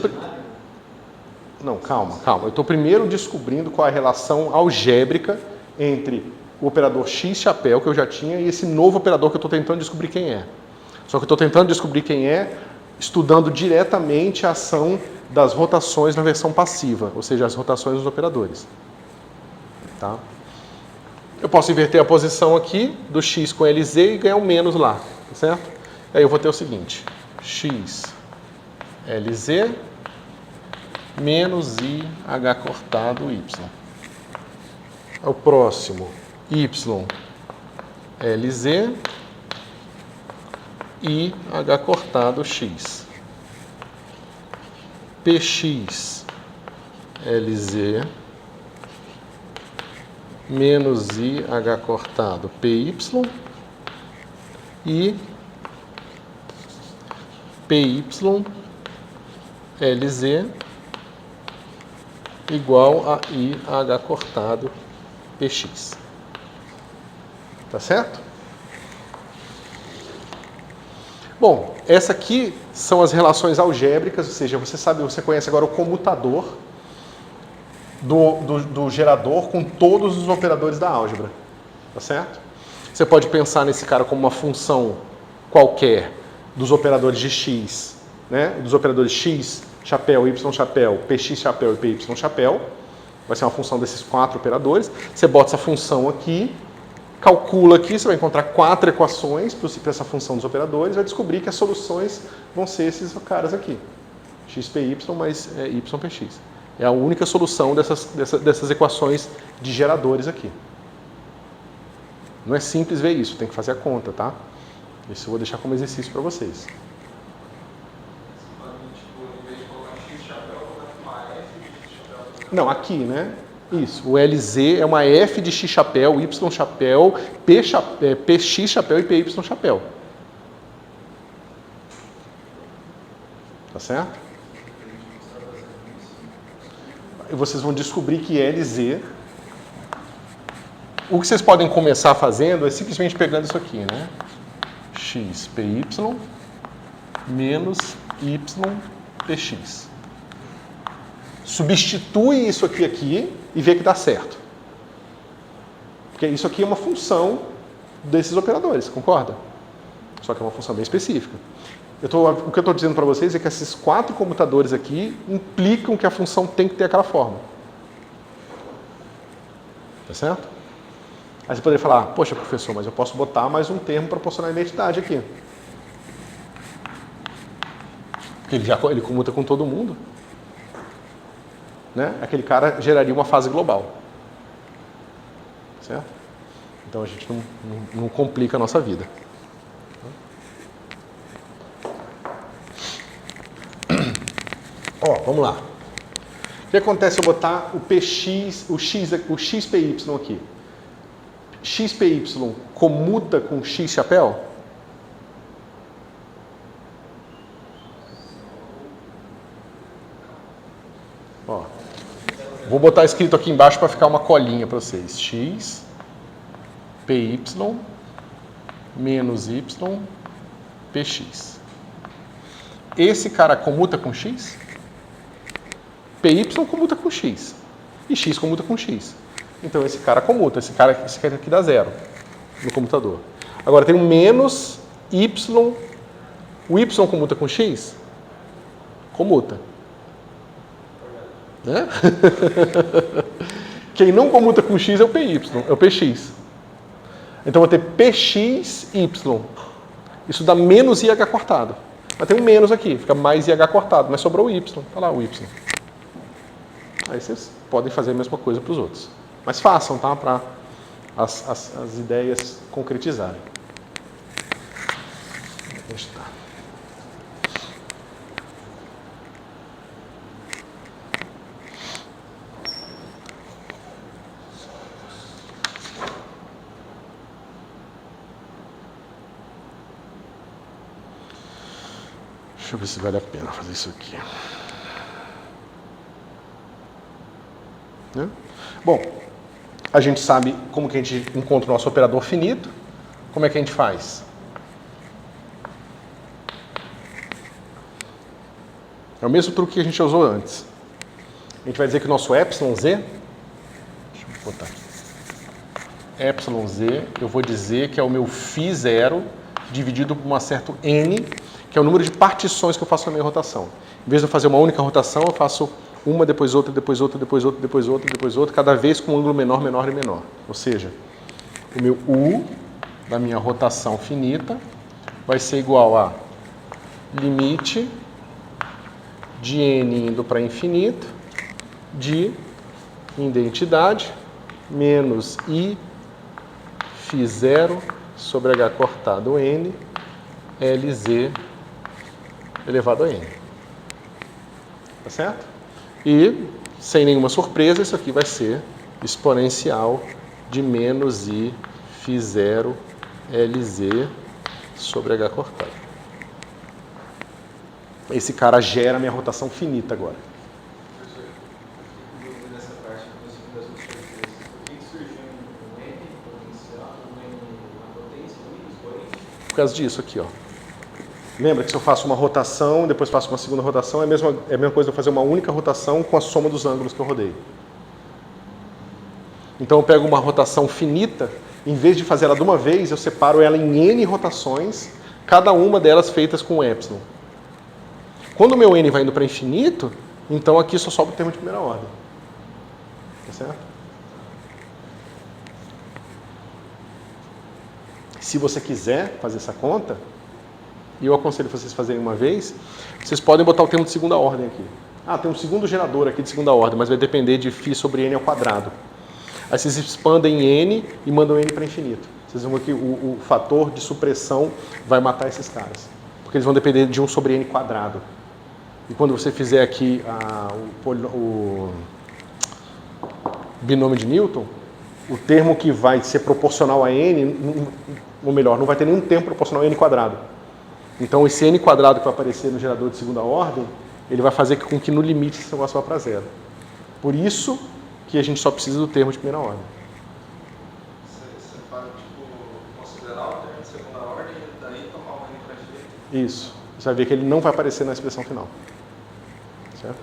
Não, calma. Eu estou primeiro descobrindo qual é a relação algébrica entre o operador X chapéu que eu já tinha e esse novo operador que eu estou tentando descobrir quem é. Só que eu estou tentando descobrir quem é estudando diretamente a ação das rotações na versão passiva, ou seja, as rotações dos operadores. Tá? Eu posso inverter a posição aqui do X com LZ e ganhar um menos lá, tá certo? Aí eu vou ter o seguinte: X, LZ, menos I, H cortado, Y. O próximo, Y, LZ, I, H cortado, X. PX, LZ, menos I, H cortado, PY. E PY, LZ, igual a I, H cortado, PX. Tá certo? Bom, essa aqui são as relações algébricas, ou seja, você conhece agora o comutador do gerador com todos os operadores da álgebra. Tá certo? Você pode pensar nesse cara como uma função qualquer dos operadores de x, né? Dos operadores x, chapéu, y, chapéu, px, chapéu e py, chapéu. Vai ser uma função desses 4 operadores. Você bota essa função aqui, calcula aqui, você vai encontrar 4 equações para essa função dos operadores, vai descobrir que as soluções vão ser esses caras aqui. xpy mais ypx. É a única solução dessas equações de geradores aqui. Não é simples ver isso, tem que fazer a conta, tá? Isso eu vou deixar como exercício para vocês. Não, aqui, né? Isso, o LZ é uma F de X chapéu, Y chapéu, PX chapéu e PY chapéu. Tá certo? E vocês vão descobrir que LZ... O que vocês podem começar fazendo é simplesmente pegando isso aqui, né? X, PY, menos Y, PX. Substitui isso aqui e vê que dá certo. Porque isso aqui é uma função desses operadores, concorda? Só que é uma função bem específica. O que eu estou dizendo para vocês é que esses 4 comutadores aqui implicam que a função tem que ter aquela forma. Tá certo? Aí você poderia falar, poxa, professor, mas eu posso botar mais um termo proporcional à identidade aqui. Porque ele comuta com todo mundo. Né? Aquele cara geraria uma fase global. Certo? Então a gente não complica a nossa vida. Ó, vamos lá. O que acontece se eu botar o PX, o XPY aqui? XPY comuta com X chapéu? Ó, vou botar escrito aqui embaixo para ficar uma colinha para vocês. X, PY, menos Y, PX. Esse cara comuta com X? PY comuta com X. E X comuta com X. Então esse cara comuta. Esse cara aqui dá 0 no computador. Agora tem um menos Y. O Y comuta com X? Comuta. Né? Quem não comuta com X é o PY, é o PX. Então vou ter PXY. Isso dá menos IH cortado. Mas tem um menos aqui, fica mais IH cortado, mas sobrou o Y. Olha lá o Y. Aí vocês podem fazer a mesma coisa para os outros. Mas façam, tá? Para as ideias concretizarem. Onde está? Deixa eu ver se vale a pena fazer isso aqui. Né? Bom, a gente sabe como que a gente encontra o nosso operador finito. Como é que a gente faz? É o mesmo truque que a gente usou antes. A gente vai dizer que o nosso epsilon z, deixa eu botar aqui, epsilon z, eu vou dizer que é o meu φ0 dividido por um certo n, que é o número de partições que eu faço na minha rotação. Em vez de eu fazer uma única rotação, eu faço uma, depois outra, depois outra, depois outra, depois outra, depois outra, cada vez com um ângulo menor, menor e menor. Ou seja, o meu U da minha rotação finita vai ser igual a limite de n indo para infinito de identidade menos I φ0 sobre h cortado n Lz elevado a n. Tá certo? E, sem nenhuma surpresa, isso aqui vai ser exponencial de menos I φ0 Lz sobre h cortado. Esse cara gera minha rotação finita agora. Nessa parte das surpresas, por que surgiu um N potencial, um N na potência, um expoente? Por causa disso aqui, ó. Lembra que se eu faço uma rotação, depois faço uma segunda rotação, é a mesma coisa de eu fazer uma única rotação com a soma dos ângulos que eu rodei. Então eu pego uma rotação finita, em vez de fazer ela de uma vez, eu separo ela em N rotações, cada uma delas feitas com epsilon. Quando o meu N vai indo para infinito, então aqui só sobra o termo de primeira ordem. Tá certo? Se você quiser fazer essa conta, e eu aconselho vocês fazerem uma vez, vocês podem botar o termo de segunda ordem aqui. Ah, tem um segundo gerador aqui de segunda ordem, mas vai depender de φ sobre n ao quadrado. Aí vocês expandem n e mandam n para infinito. Vocês vão ver que o fator de supressão vai matar esses caras. Porque eles vão depender de 1 sobre n quadrado. E quando você fizer aqui o binômio de Newton, o termo que vai ser proporcional a n, ou melhor, não vai ter nenhum termo proporcional a n quadrado. Então esse n quadrado que vai aparecer no gerador de segunda ordem, ele vai fazer com que no limite esse negócio vá para zero. Por isso que a gente só precisa do termo de primeira ordem. Você pode considerar o termo de segunda ordem e daí tomar um N para direita? Isso. Você vai ver que ele não vai aparecer na expressão final. Certo?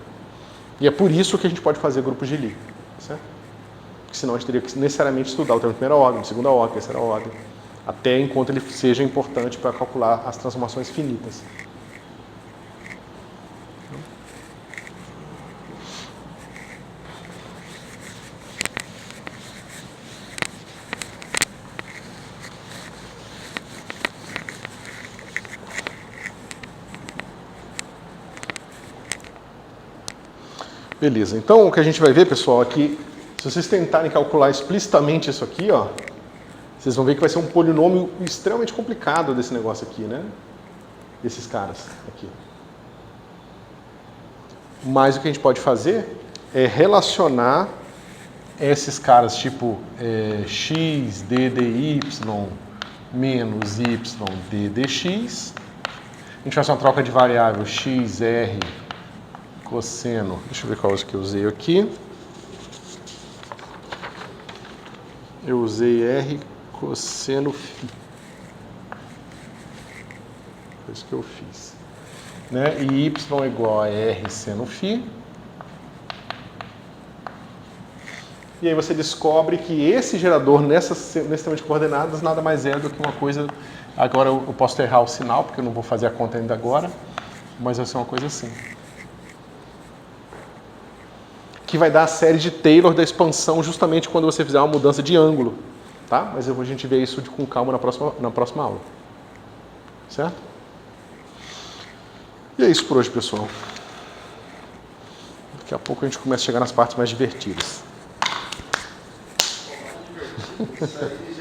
E é por isso que a gente pode fazer grupos de Lie. Certo? Porque senão a gente teria que necessariamente estudar o termo de primeira ordem, de segunda ordem, terceira ordem. até enquanto ele seja importante para calcular as transformações finitas. Beleza, então o que a gente vai ver, pessoal, é que se vocês tentarem calcular explicitamente isso aqui, ó, vocês vão ver que vai ser um polinômio extremamente complicado desse negócio aqui, né? Desses caras aqui. Mas o que a gente pode fazer é relacionar esses caras tipo x d dy menos y d dx. A gente faz uma troca de variável xr cosseno. Deixa eu ver qual que eu usei aqui. Eu usei r cosseno φ. Foi isso que eu fiz. Né? E y é igual a r seno φ. E aí você descobre que esse gerador nesse sistema de coordenadas nada mais é do que uma coisa... Agora eu posso errar o sinal, porque eu não vou fazer a conta ainda agora, mas vai ser uma coisa assim. Que vai dar a série de Taylor da expansão justamente quando você fizer uma mudança de ângulo. Tá? Mas a gente vê isso com calma na próxima aula. Certo? E é isso por hoje, pessoal. Daqui a pouco a gente começa a chegar nas partes mais divertidas. Isso aí